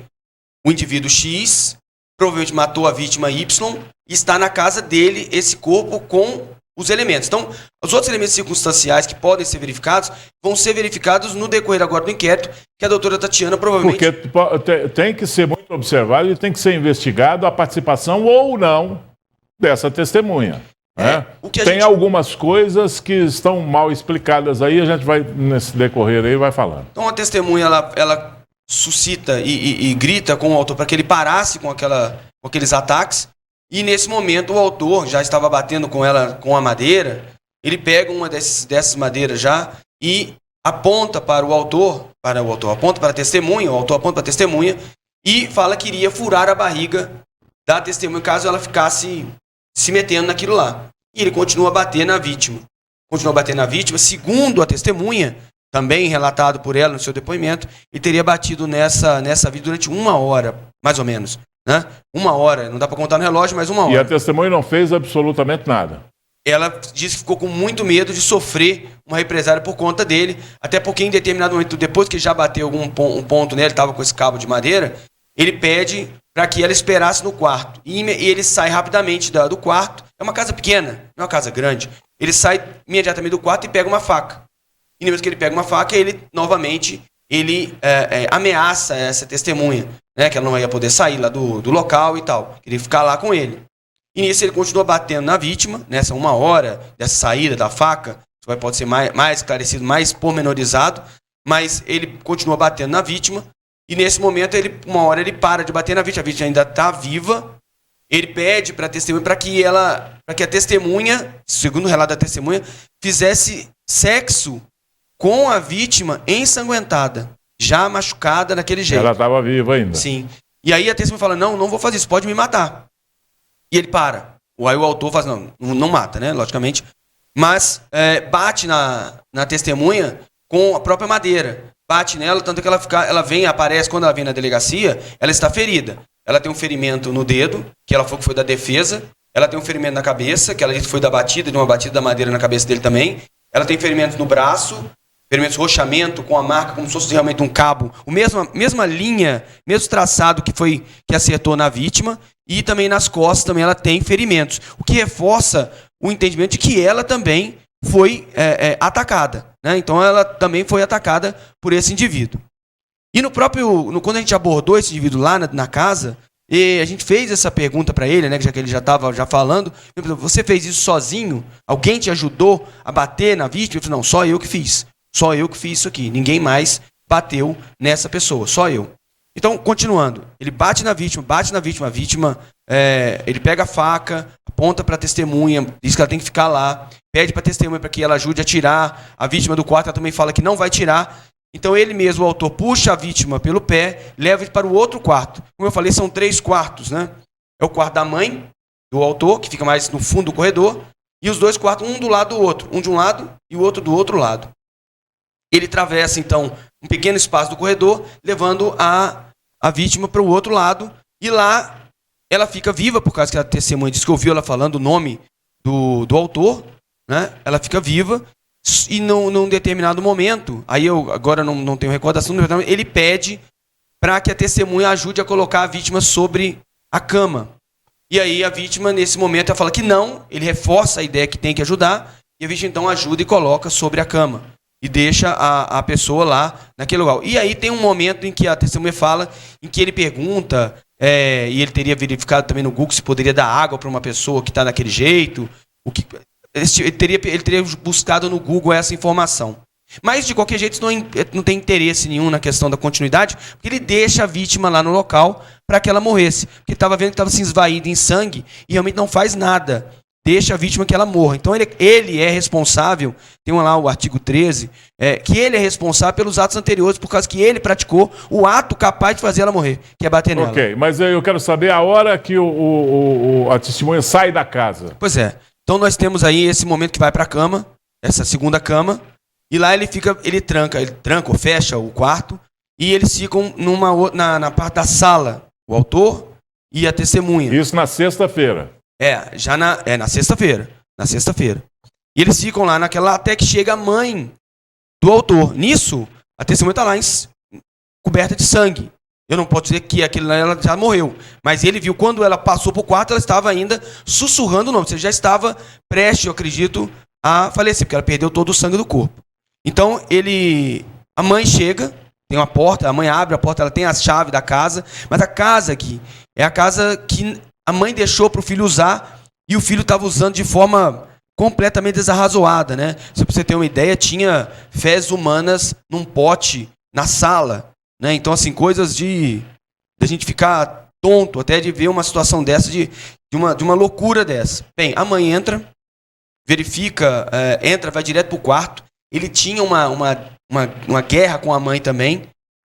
O indivíduo X provavelmente matou a vítima Y e está na casa dele esse corpo com os elementos. Então, os outros elementos circunstanciais que podem ser verificados vão ser verificados no decorrer agora do inquérito, que a doutora Tatiana provavelmente... Porque tem que ser muito observado e tem que ser investigado a participação ou não dessa testemunha. Né? Tem algumas coisas que estão mal explicadas aí, a gente vai, nesse decorrer aí, vai falando. Então, a testemunha, ela suscita e grita com o autor para que ele parasse com aqueles ataques. E nesse momento o autor já estava batendo com ela com a madeira. Ele pega uma dessas madeiras já e aponta para o autor, aponta para a testemunha, o autor aponta para a testemunha e fala que iria furar a barriga da testemunha caso ela ficasse se metendo naquilo lá. E ele continua a bater na vítima. Segundo a testemunha, também relatado por ela no seu depoimento, ele teria batido nessa vítima durante 1 hora, mais ou menos. Né? 1 hora, não dá para contar no relógio, mas 1 hora. E a testemunha não fez absolutamente nada. Ela disse que ficou com muito medo de sofrer uma represália por conta dele, até porque em determinado momento, depois que ele já bateu um ponto nele, estava com esse cabo de madeira, ele pede para que ela esperasse no quarto. E ele sai rapidamente do quarto. É uma casa pequena, não é uma casa grande. Ele sai imediatamente do quarto e pega uma faca. E depois que ele pega uma faca, ele novamente ameaça essa testemunha, né, que ela não ia poder sair lá do local e tal. Queria ficar lá com ele. E nisso ele continua batendo na vítima, nessa 1 hora dessa saída da faca. Isso pode ser mais esclarecido, mais pormenorizado. Mas ele continua batendo na vítima. E nesse momento, 1 hora ele para de bater na vítima. A vítima ainda está viva. Ele pede para a testemunha para que a testemunha, segundo o relato da testemunha, fizesse sexo com a vítima ensanguentada, já machucada daquele jeito. Ela estava viva ainda. Sim. E aí a testemunha fala, não vou fazer isso, pode me matar. E ele para. Aí o autor faz, não mata, né, logicamente. Mas bate na testemunha com a própria madeira. Bate nela, tanto que aparece, quando ela vem na delegacia, ela está ferida. Ela tem um ferimento no dedo, que ela falou que foi da defesa. Ela tem um ferimento na cabeça, que ela disse que foi de uma batida da madeira na cabeça dele também. Ela tem ferimentos no braço, ferimentos de roxamento, com a marca como se fosse realmente um cabo. Mesma linha, mesmo traçado que acertou na vítima. E também nas costas também ela tem ferimentos. O que reforça o entendimento de que ela também foi atacada. Né? Então ela também foi atacada por esse indivíduo. E quando a gente abordou esse indivíduo lá na casa, e a gente fez essa pergunta para ele, né, já que ele já estava falando, você fez isso sozinho? Alguém te ajudou a bater na vítima? Ele falou, não, só eu que fiz. Só eu que fiz isso aqui. Ninguém mais bateu nessa pessoa, só eu. Então, continuando, ele bate na vítima, a vítima, ele pega a faca, aponta para a testemunha, diz que ela tem que ficar lá, pede para a testemunha para que ela ajude a tirar a vítima do quarto, ela também fala que não vai tirar. Então ele mesmo, o autor, puxa a vítima pelo pé, leva ele para o outro quarto. Como eu falei, são 3 quartos, né? É o quarto da mãe do autor, que fica mais no fundo do corredor, e os 2 quartos, um do lado do outro, um de um lado e o outro do outro lado. Ele atravessa, então, um pequeno espaço do corredor, levando a vítima para o outro lado, e lá ela fica viva, por causa que a testemunha disse que ouviu ela falando o nome do autor, né? Ela fica viva e num determinado momento, aí eu agora não tenho recordação, ele pede para que a testemunha ajude a colocar a vítima sobre a cama. E aí a vítima, nesse momento, ela fala que não, ele reforça a ideia que tem que ajudar, e a vítima então ajuda e coloca sobre a cama. E deixa a pessoa lá naquele lugar. E aí tem um momento em que a testemunha fala, em que ele pergunta, e ele teria verificado também no Google se poderia dar água para uma pessoa que está daquele jeito. Ele teria buscado no Google essa informação. Mas, de qualquer jeito, não tem interesse nenhum na questão da continuidade, porque ele deixa a vítima lá no local para que ela morresse. Porque estava vendo que estava se esvaindo em sangue e realmente não faz nada. Deixa a vítima que ela morra. Então, ele é responsável, tem lá o artigo 13, que ele é responsável pelos atos anteriores, por causa que ele praticou o ato capaz de fazer ela morrer, que é bater nela. Ok, mas eu quero saber a hora que a testemunha sai da casa. Pois é. Então, nós temos aí esse momento que vai para a cama, essa segunda cama, e lá ele tranca ou fecha o quarto, e eles ficam na parte da sala, o autor e a testemunha. Isso na sexta-feira. Na sexta-feira. Na sexta-feira. E eles ficam lá naquela até que chega a mãe do autor. Nisso, a testemunha está lá coberta de sangue. Eu não posso dizer que aquilo lá ela já morreu. Mas ele viu quando ela passou para o quarto, ela estava ainda sussurrando o nome. Ou seja, já estava prestes, eu acredito, a falecer, porque ela perdeu todo o sangue do corpo. Então, a mãe chega, tem uma porta, a mãe abre a porta, ela tem a chave da casa, mas a casa aqui é a casa que a mãe deixou para o filho usar e o filho estava usando de forma completamente desarrazoada, né? Se você ter uma ideia, tinha fezes humanas num pote na sala, né? Então, assim, coisas de a gente ficar tonto até de ver uma situação dessa, de uma loucura dessa. Bem, a mãe entra, verifica, vai direto para o quarto. Ele tinha uma guerra com a mãe também.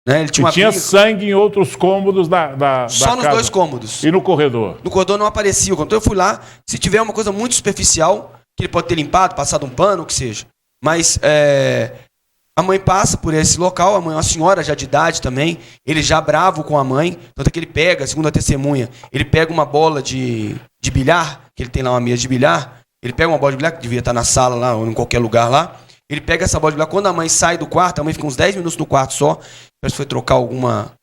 Né? Ele tinha sangue em outros cômodos da Só nos casa. 2 cômodos. E no corredor? No corredor não aparecia. Então eu fui lá, se tiver uma coisa muito superficial, que ele pode ter limpado, passado um pano, o que seja. Mas a mãe passa por esse local, a mãe é uma senhora já de idade também, ele já bravo com a mãe, tanto é que ele pega, segundo a testemunha, ele pega uma bola de bilhar, que ele tem lá uma mesa de bilhar, ele pega uma bola de bilhar, que devia estar na sala lá, ou em qualquer lugar lá, ele pega essa bola de bilhar, quando a mãe sai do quarto, a mãe fica uns 10 minutos no quarto só, parece que foi trocar alguma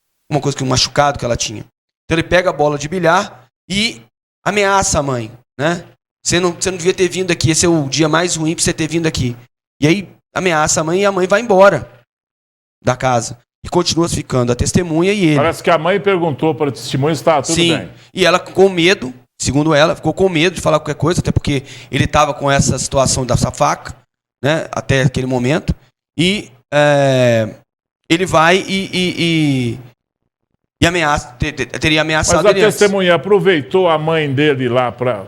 coisa, um machucado que ela tinha. Então ele pega a bola de bilhar e ameaça a mãe, né? Você não devia ter vindo aqui, esse é o dia mais ruim para você ter vindo aqui. E aí ameaça a mãe e a mãe vai embora da casa. E continua ficando a testemunha e ele. Parece que a mãe perguntou para a testemunha se estava tudo Sim. bem. E ela com medo, segundo ela, ficou com medo de falar qualquer coisa, até porque ele estava com essa situação dessa faca, né, até aquele momento. E ele vai e ameaça, teria ameaçado ele. Mas a testemunha aproveitou a mãe dele lá para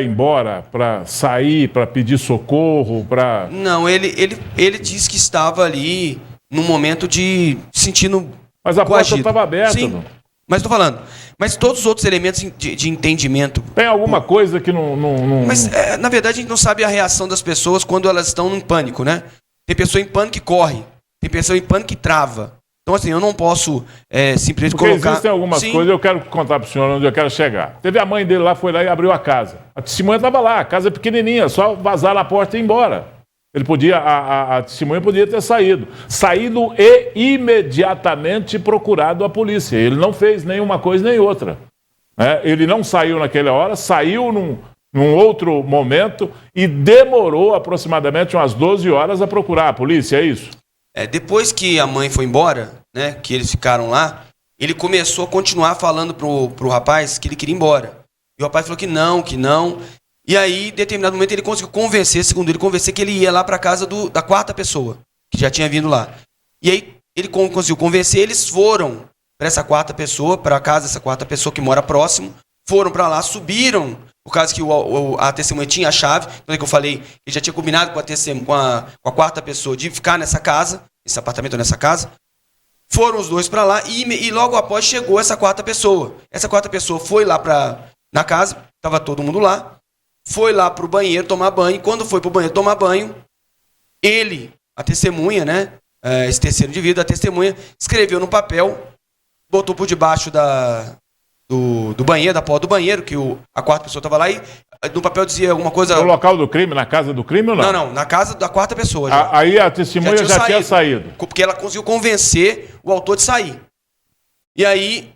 ir embora, para sair, para pedir socorro, para... Não, ele disse que estava ali num momento de sentindo Mas a coagido. porta estava aberta. Sim, não? mas estou falando. Mas todos os outros elementos de entendimento... Tem alguma coisa que não... Mas, na verdade, a gente não sabe a reação das pessoas quando elas estão em pânico, né? Tem pessoa em pânico que corre. Tem pessoa em pânico que trava. Então, assim, eu não posso simplesmente Porque colocar... existem algumas coisas, eu quero contar para o senhor onde eu quero chegar. Teve a mãe dele lá, foi lá e abriu a casa. A testemunha estava lá, a casa é pequenininha, só vazar na porta e ir embora. Ele podia, a testemunha podia ter saído e imediatamente procurado a polícia. Ele não fez nenhuma coisa nem outra. Ele não saiu naquela hora, saiu num outro momento e demorou aproximadamente umas 12 horas a procurar a polícia, é isso? Depois que a mãe foi embora, né, que eles ficaram lá, ele começou a continuar falando pro rapaz que ele queria ir embora. E o rapaz falou que não. E aí, em determinado momento, ele conseguiu convencer, segundo ele, que ele ia lá para casa da quarta pessoa, que já tinha vindo lá. E aí, ele conseguiu convencer, eles foram para essa quarta pessoa, para a casa dessa quarta pessoa que mora próximo, foram para lá, subiram, por causa que a testemunha tinha a chave, então é que eu falei, ele já tinha combinado com a quarta pessoa de ficar nessa casa, esse apartamento nessa casa. Foram os dois para lá e logo após chegou essa quarta pessoa. Essa quarta pessoa foi lá na casa, estava todo mundo lá, foi lá para o banheiro tomar banho. Quando foi para o banheiro tomar banho, ele, a testemunha, né, esse terceiro indivíduo, a testemunha, escreveu no papel, botou por debaixo do banheiro, da porta do banheiro, que a quarta pessoa estava lá, e No papel dizia alguma coisa... No local do crime, na casa do crime ou não? Não, na casa da quarta pessoa já. Aí a testemunha já tinha saído. Porque ela conseguiu convencer o autor de sair. E aí,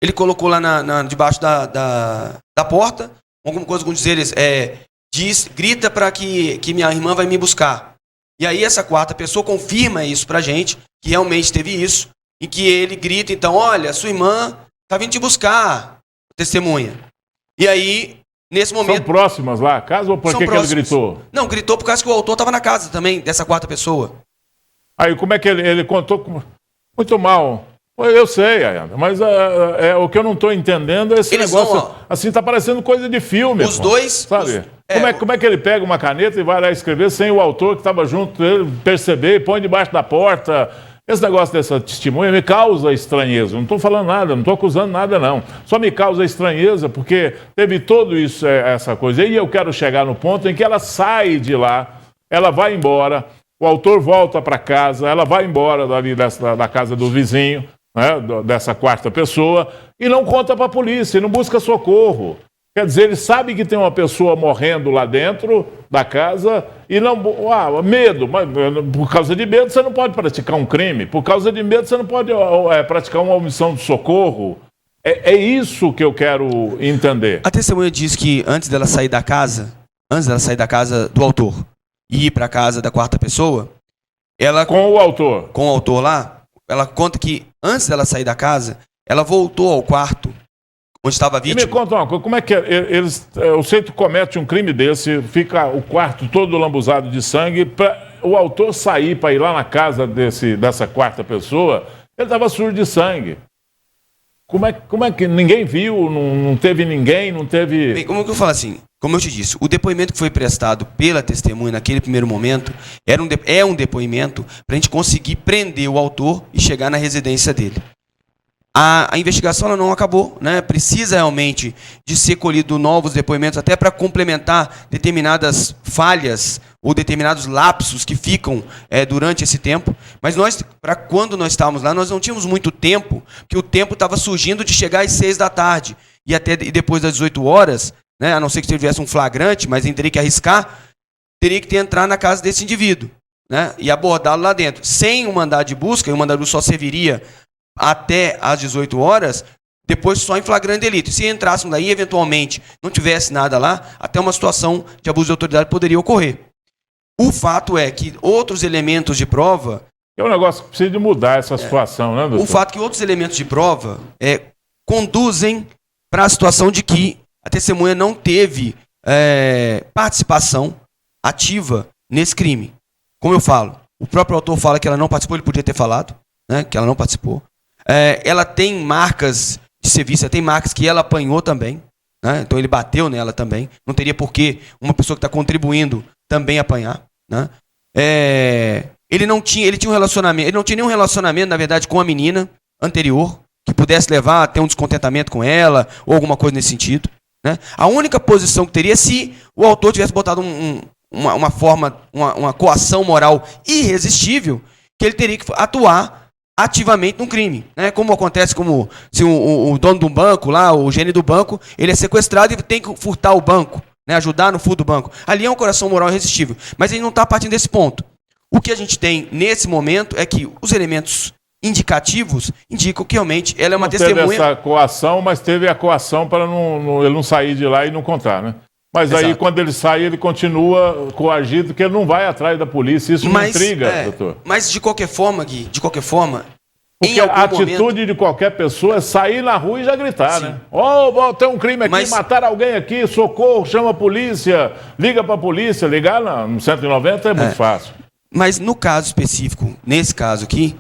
ele colocou lá debaixo da porta, alguma coisa com dizeres, grita para que minha irmã vai me buscar. E aí essa quarta pessoa confirma isso pra gente, que realmente teve isso, e que ele grita, então, olha, sua irmã tá vindo te buscar, testemunha. E aí, nesse momento... São próximas lá a casa ou por que ele gritou? Não, gritou por causa que o autor estava na casa também, dessa quarta pessoa. Aí como é que ele contou? Muito mal. Eu sei, mas o que eu não estou entendendo é esse negócio. Assim, tá parecendo coisa de filme. Os dois... Sabe? Como é que ele pega uma caneta e vai lá escrever sem o autor que estava junto dele perceber, põe debaixo da porta? Esse negócio dessa testemunha me causa estranheza. Não estou falando nada, não estou acusando nada, não. Só me causa estranheza porque teve tudo isso, essa coisa. E eu quero chegar no ponto em que ela sai de lá, ela vai embora, o autor volta para casa, ela vai embora dali da casa do vizinho, né, dessa quarta pessoa, e não conta para a polícia, não busca socorro. Quer dizer, ele sabe que tem uma pessoa morrendo lá dentro da casa e não... medo. Mas, por causa de medo, você não pode praticar um crime. Por causa de medo, você não pode praticar uma omissão de socorro. É isso que eu quero entender. A testemunha diz que antes dela sair da casa do autor e ir para a casa da quarta pessoa, ela... Com o autor. Com o autor lá, ela conta que antes dela sair da casa, ela voltou ao quarto onde estava a vítima. E me conta uma coisa, como é que o sujeito comete um crime desse, fica o quarto todo lambuzado de sangue, para o autor sair para ir lá na casa dessa quarta pessoa, ele estava sujo de sangue. Como é que ninguém viu, não teve ninguém, não teve... Bem, como que eu falo assim, como eu te disse, o depoimento que foi prestado pela testemunha naquele primeiro momento é um depoimento para a gente conseguir prender o autor e chegar na residência dele. A investigação ela não acabou, né? Precisa realmente de ser colhido novos depoimentos, até para complementar determinadas falhas ou determinados lapsos que ficam durante esse tempo. Mas nós, para quando nós estávamos lá, nós não tínhamos muito tempo, porque o tempo estava surgindo de chegar às 6 da tarde e depois das 18 horas, né? A não ser que tivesse um flagrante, mas a gente teria que arriscar, teria que entrar na casa desse indivíduo, né? E abordá-lo lá dentro. Sem um mandado de busca, e o mandado de busca só serviria até às 18 horas, depois só em flagrante delito. Se entrássemos daí, eventualmente, não tivesse nada lá, até uma situação de abuso de autoridade poderia ocorrer. O fato é que outros elementos de prova... É um negócio que precisa de mudar essa situação, né, doutor? O fato é que outros elementos de prova conduzem para a situação de que a testemunha não teve participação ativa nesse crime. Como eu falo, o próprio autor fala que ela não participou, ele podia ter falado, né, que ela não participou. Ela tem marcas de serviço, tem marcas que ela apanhou também, né? Então ele bateu nela também. Não teria por que uma pessoa que está contribuindo também apanhar, né? Ele tinha um relacionamento, ele não tinha nenhum relacionamento, na verdade, com a menina anterior, que pudesse levar a ter um descontentamento com ela, ou alguma coisa nesse sentido, né? A única posição que teria é se o autor tivesse botado uma coação moral irresistível, que ele teria que atuar ativamente no crime, né? Como acontece se o dono do banco lá, o gênio do banco, ele é sequestrado e tem que furtar o banco, né? Ajudar no furto do banco. Ali é um coração moral irresistível, mas ele não está partindo desse ponto. O que a gente tem nesse momento é que os elementos indicativos indicam que realmente ela é uma testemunha. Teve essa coação, mas teve a coação para ele não sair de lá e não contar, né? Mas aí, quando ele sai, ele continua coagido, porque ele não vai atrás da polícia. Isso me intriga, doutor. Mas, de qualquer forma, Gui, porque a atitude de qualquer pessoa é sair na rua e já gritar, né? Tem um crime aqui, mataram alguém aqui, socorro, chama a polícia, liga para a polícia. Ligar no 190 é muito fácil. Mas no caso específico, nesse caso aqui,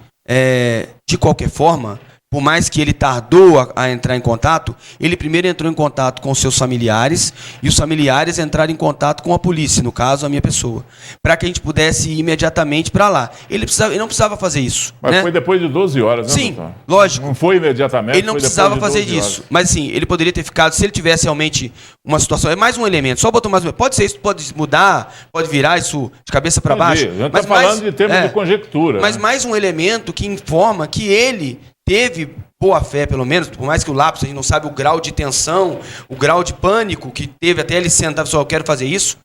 de qualquer forma, por mais que ele tardou a entrar em contato, ele primeiro entrou em contato com seus familiares e os familiares entraram em contato com a polícia, no caso, a minha pessoa, para que a gente pudesse ir imediatamente para lá. Ele não precisava fazer isso. Mas né? foi depois de 12 horas, né? Sim, doutor? Lógico. Não foi imediatamente. Ele não precisava fazer isso. Mas assim, ele poderia ter ficado, se ele tivesse realmente uma situação, é mais um elemento, só botou mais um. Pode ser isso, pode mudar, pode virar isso de cabeça para baixo. A gente está falando de termos de conjectura. Mas mais um elemento que informa que ele teve boa fé, pelo menos, por mais que o lapso, a gente não sabe o grau de tensão, o grau de pânico que teve até ele sentar, só eu quero fazer isso,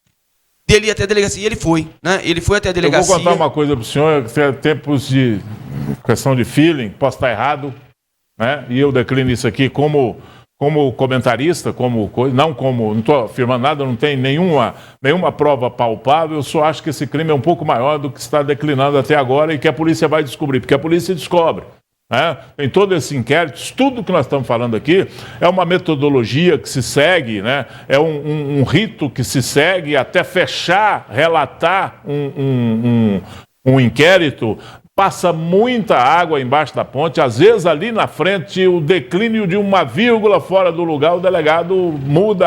dele ir até a delegacia, e ele foi, né? Ele foi até a delegacia. Eu vou contar uma coisa para o senhor, tempos de questão de feeling, posso estar errado, né? E eu declino isso aqui como comentarista, não estou afirmando nada, não tem nenhuma prova palpável, eu só acho que esse crime é um pouco maior do que está declinando até agora e que a polícia vai descobrir, porque a polícia descobre. Né? Tem todo esse inquérito, tudo que nós estamos falando aqui é uma metodologia que se segue, né? É um rito que se segue até fechar, relatar um inquérito. Passa muita água embaixo da ponte, às vezes ali na frente o declínio de uma vírgula fora do lugar, o delegado muda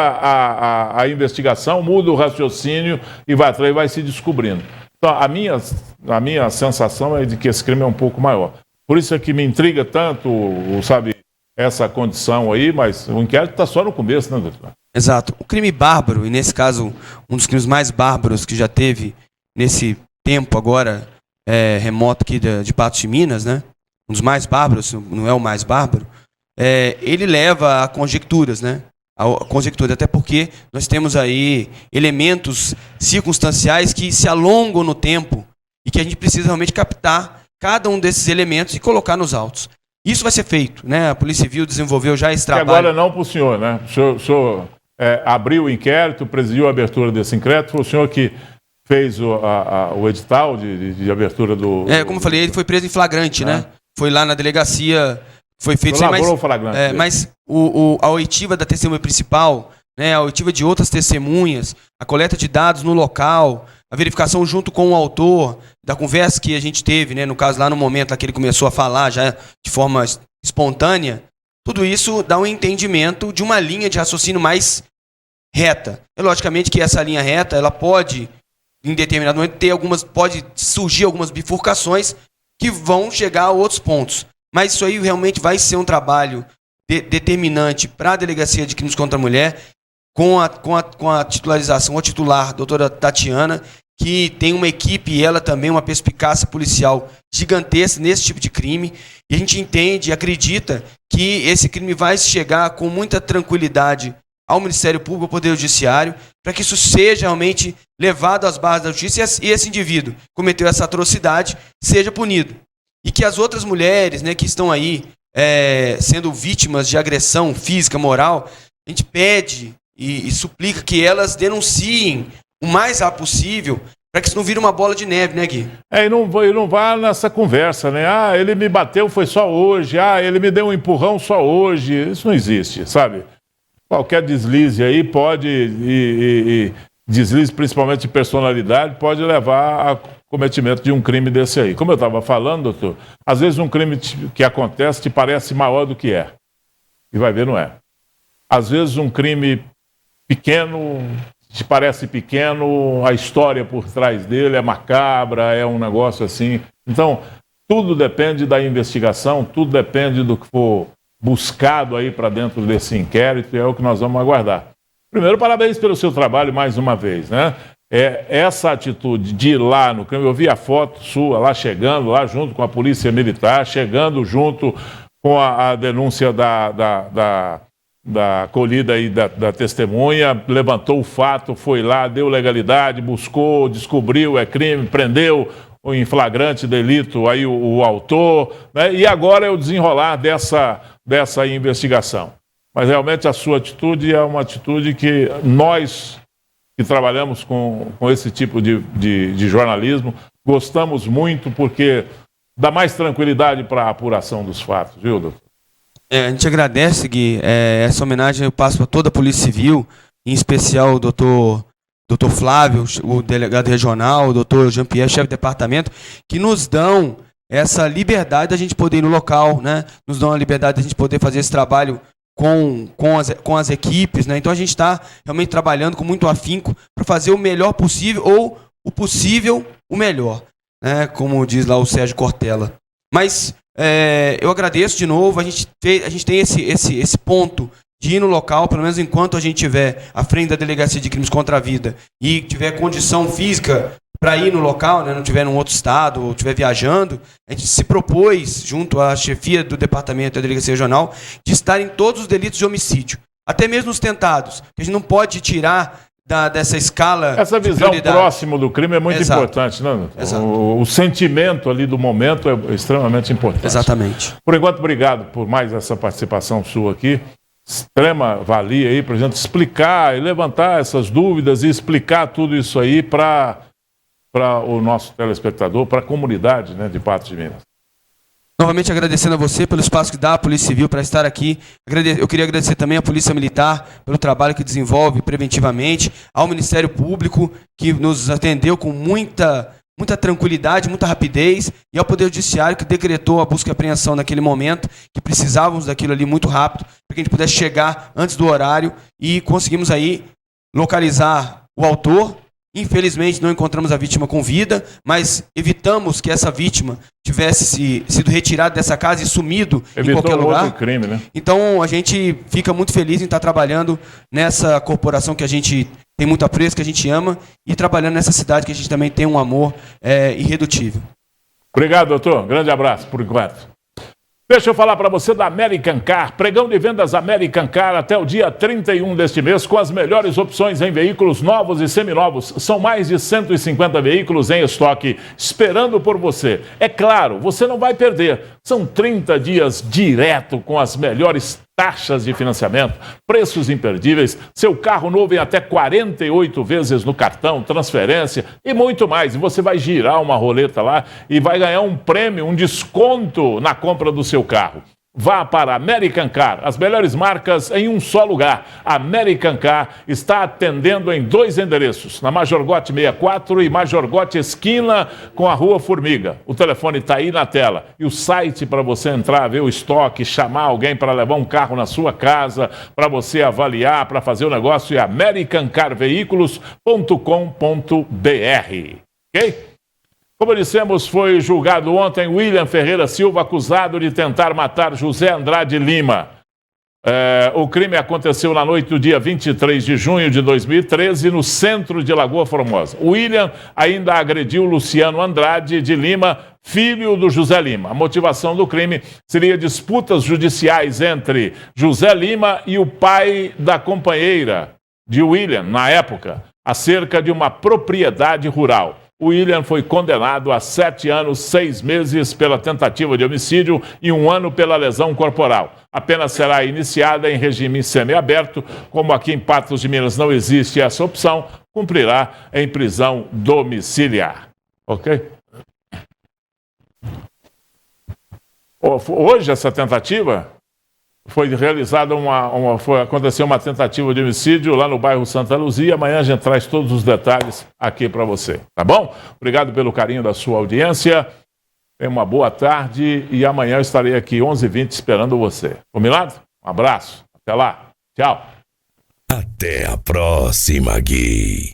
a investigação, muda o raciocínio e vai se descobrindo. Então a minha sensação é de que esse crime é um pouco maior. Por isso é que me intriga tanto, sabe, essa condição aí, mas o inquérito está só no começo, né, doutor? Exato. O crime bárbaro, e nesse caso, um dos crimes mais bárbaros que já teve nesse tempo agora, remoto aqui de Patos de Minas, né? Um dos mais bárbaros, não é o mais bárbaro, ele leva a conjecturas, né? A conjectura, até porque nós temos aí elementos circunstanciais que se alongam no tempo e que a gente precisa realmente captar cada um desses elementos e colocar nos autos. Isso vai ser feito, né? A Polícia Civil desenvolveu já esse trabalho. E agora não para o senhor, né? O senhor abriu o inquérito, presidiu a abertura desse inquérito, foi o senhor que fez o edital de abertura do... Como eu falei, ele foi preso em flagrante, né? Foi lá na delegacia, foi feito... Mas a oitiva da testemunha principal, né? A oitiva de outras testemunhas, a coleta de dados no local, a verificação junto com o autor da conversa que a gente teve, né? No caso, lá no momento lá que ele começou a falar já de forma espontânea, tudo isso dá um entendimento de uma linha de raciocínio mais reta. Logicamente que essa linha reta, ela pode, em determinado momento, pode surgir algumas bifurcações que vão chegar a outros pontos. Mas isso aí realmente vai ser um trabalho determinante para a Delegacia de Crimes contra a Mulher, com a titularização, a titular, a doutora Tatiana, que tem uma equipe e ela também uma perspicácia policial gigantesca nesse tipo de crime. E a gente entende e acredita que esse crime vai chegar com muita tranquilidade ao Ministério Público, ao Poder Judiciário, para que isso seja realmente levado às barras da justiça e esse indivíduo que cometeu essa atrocidade seja punido. E que as outras mulheres, né, que estão aí sendo vítimas de agressão física, moral, a gente pede e suplica que elas denunciem o mais rápido possível, para que isso não vire uma bola de neve, né, Gui? E não vá nessa conversa, né? Ele me bateu, foi só hoje. Ele me deu um empurrão só hoje. Isso não existe, sabe? Qualquer deslize aí pode, e deslize principalmente de personalidade, pode levar a cometimento de um crime desse aí. Como eu estava falando, doutor, às vezes um crime que acontece te parece maior do que é. E vai ver, não é. Às vezes um crime pequeno te parece pequeno, a história por trás dele é macabra, é um negócio assim. Então, tudo depende da investigação, tudo depende do que for buscado aí para dentro desse inquérito, e é o que nós vamos aguardar. Primeiro, parabéns pelo seu trabalho mais uma vez, né? Essa atitude de ir lá no crime, eu vi a foto sua lá chegando, lá junto com a Polícia Militar, chegando junto com a denúncia da acolhida aí da testemunha, levantou o fato, foi lá, deu legalidade, buscou, descobriu, é crime, prendeu em flagrante delito aí o autor, né? E agora é o desenrolar dessa investigação. Mas realmente a sua atitude é uma atitude que nós que trabalhamos com esse tipo de jornalismo gostamos muito, porque dá mais tranquilidade para a apuração dos fatos, viu, doutor? A gente agradece, Gui, essa homenagem eu passo para toda a Polícia Civil, em especial o doutor Flávio, o delegado regional, o doutor Jean-Pierre, chefe de departamento, que nos dão essa liberdade da gente poder ir no local, né? Nos dão a liberdade da gente poder fazer esse trabalho com as equipes, né? Então a gente está realmente trabalhando com muito afinco para fazer o melhor possível, ou o possível, o melhor, né? Como diz lá o Sérgio Cortella. Mas eu agradeço de novo, a gente tem esse ponto de ir no local, pelo menos enquanto a gente estiver à frente da Delegacia de Crimes contra a Vida e tiver condição física para ir no local, né, não estiver em um outro estado ou estiver viajando, a gente se propôs, junto à chefia do departamento da Delegacia Regional, de estar em todos os delitos de homicídio, até mesmo os tentados, que a gente não pode tirar dessa escala. Essa visão próxima do crime é muito importante, né? O sentimento ali do momento é extremamente importante. Exatamente. Por enquanto, obrigado por mais essa participação sua aqui. Extrema valia aí para a gente explicar e levantar essas dúvidas e explicar tudo isso aí para o nosso telespectador, para a comunidade, né, de Patos de Minas. Novamente agradecendo a você pelo espaço que dá à Polícia Civil para estar aqui. Eu queria agradecer também à Polícia Militar pelo trabalho que desenvolve preventivamente, ao Ministério Público, que nos atendeu com muita tranquilidade, muita rapidez, e ao Poder Judiciário, que decretou a busca e apreensão naquele momento, que precisávamos daquilo ali muito rápido, para que a gente pudesse chegar antes do horário, e conseguimos aí localizar o autor. Infelizmente, não encontramos a vítima com vida, mas evitamos que essa vítima tivesse sido retirada dessa casa e sumido em qualquer lugar. Outro crime, né? Então, a gente fica muito feliz em estar trabalhando nessa corporação que a gente tem muito apreço, que a gente ama, e trabalhando nessa cidade que a gente também tem um amor irredutível. Obrigado, doutor. Grande abraço, por enquanto. Deixa eu falar para você da American Car, pregão de vendas American Car até o dia 31 deste mês, com as melhores opções em veículos novos e seminovos. São mais de 150 veículos em estoque, esperando por você. É claro, você não vai perder. São 30 dias direto com as melhores taxas de financiamento, preços imperdíveis, seu carro novo em até 48 vezes no cartão, transferência e muito mais. E você vai girar uma roleta lá e vai ganhar um prêmio, um desconto na compra do seu carro. Vá para a American Car, as melhores marcas em um só lugar. A American Car está atendendo em 2 endereços, na Major Gotti 64 e Major Gotti esquina com a Rua Formiga. O telefone está aí na tela. E o site para você entrar, ver o estoque, chamar alguém para levar um carro na sua casa, para você avaliar, para fazer o negócio, é americancarveículos.com.br. Ok? Como dissemos, foi julgado ontem William Ferreira Silva, acusado de tentar matar José Andrade Lima. O crime aconteceu na noite do dia 23 de junho de 2013, no centro de Lagoa Formosa. William ainda agrediu Luciano Andrade de Lima, filho do José Lima. A motivação do crime seria disputas judiciais entre José Lima e o pai da companheira de William, na época, acerca de uma propriedade rural. William foi condenado a 7 anos, 6 meses pela tentativa de homicídio e 1 ano pela lesão corporal. A pena será iniciada em regime semiaberto, como aqui em Patos de Minas não existe essa opção, cumprirá em prisão domiciliar. Ok? Hoje essa tentativa foi realizada aconteceu uma tentativa de homicídio lá no bairro Santa Luzia. Amanhã a gente traz todos os detalhes aqui para você, tá bom? Obrigado pelo carinho da sua audiência. Tenha uma boa tarde e amanhã eu estarei aqui 11h20 esperando você. Combinado? Um abraço. Até lá. Tchau. Até a próxima, Gui.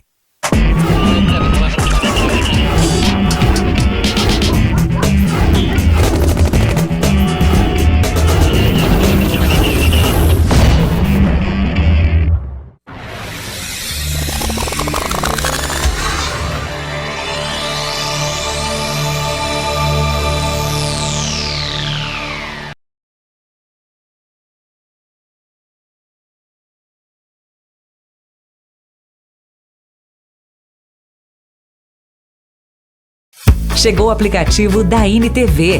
Chegou o aplicativo da INTV.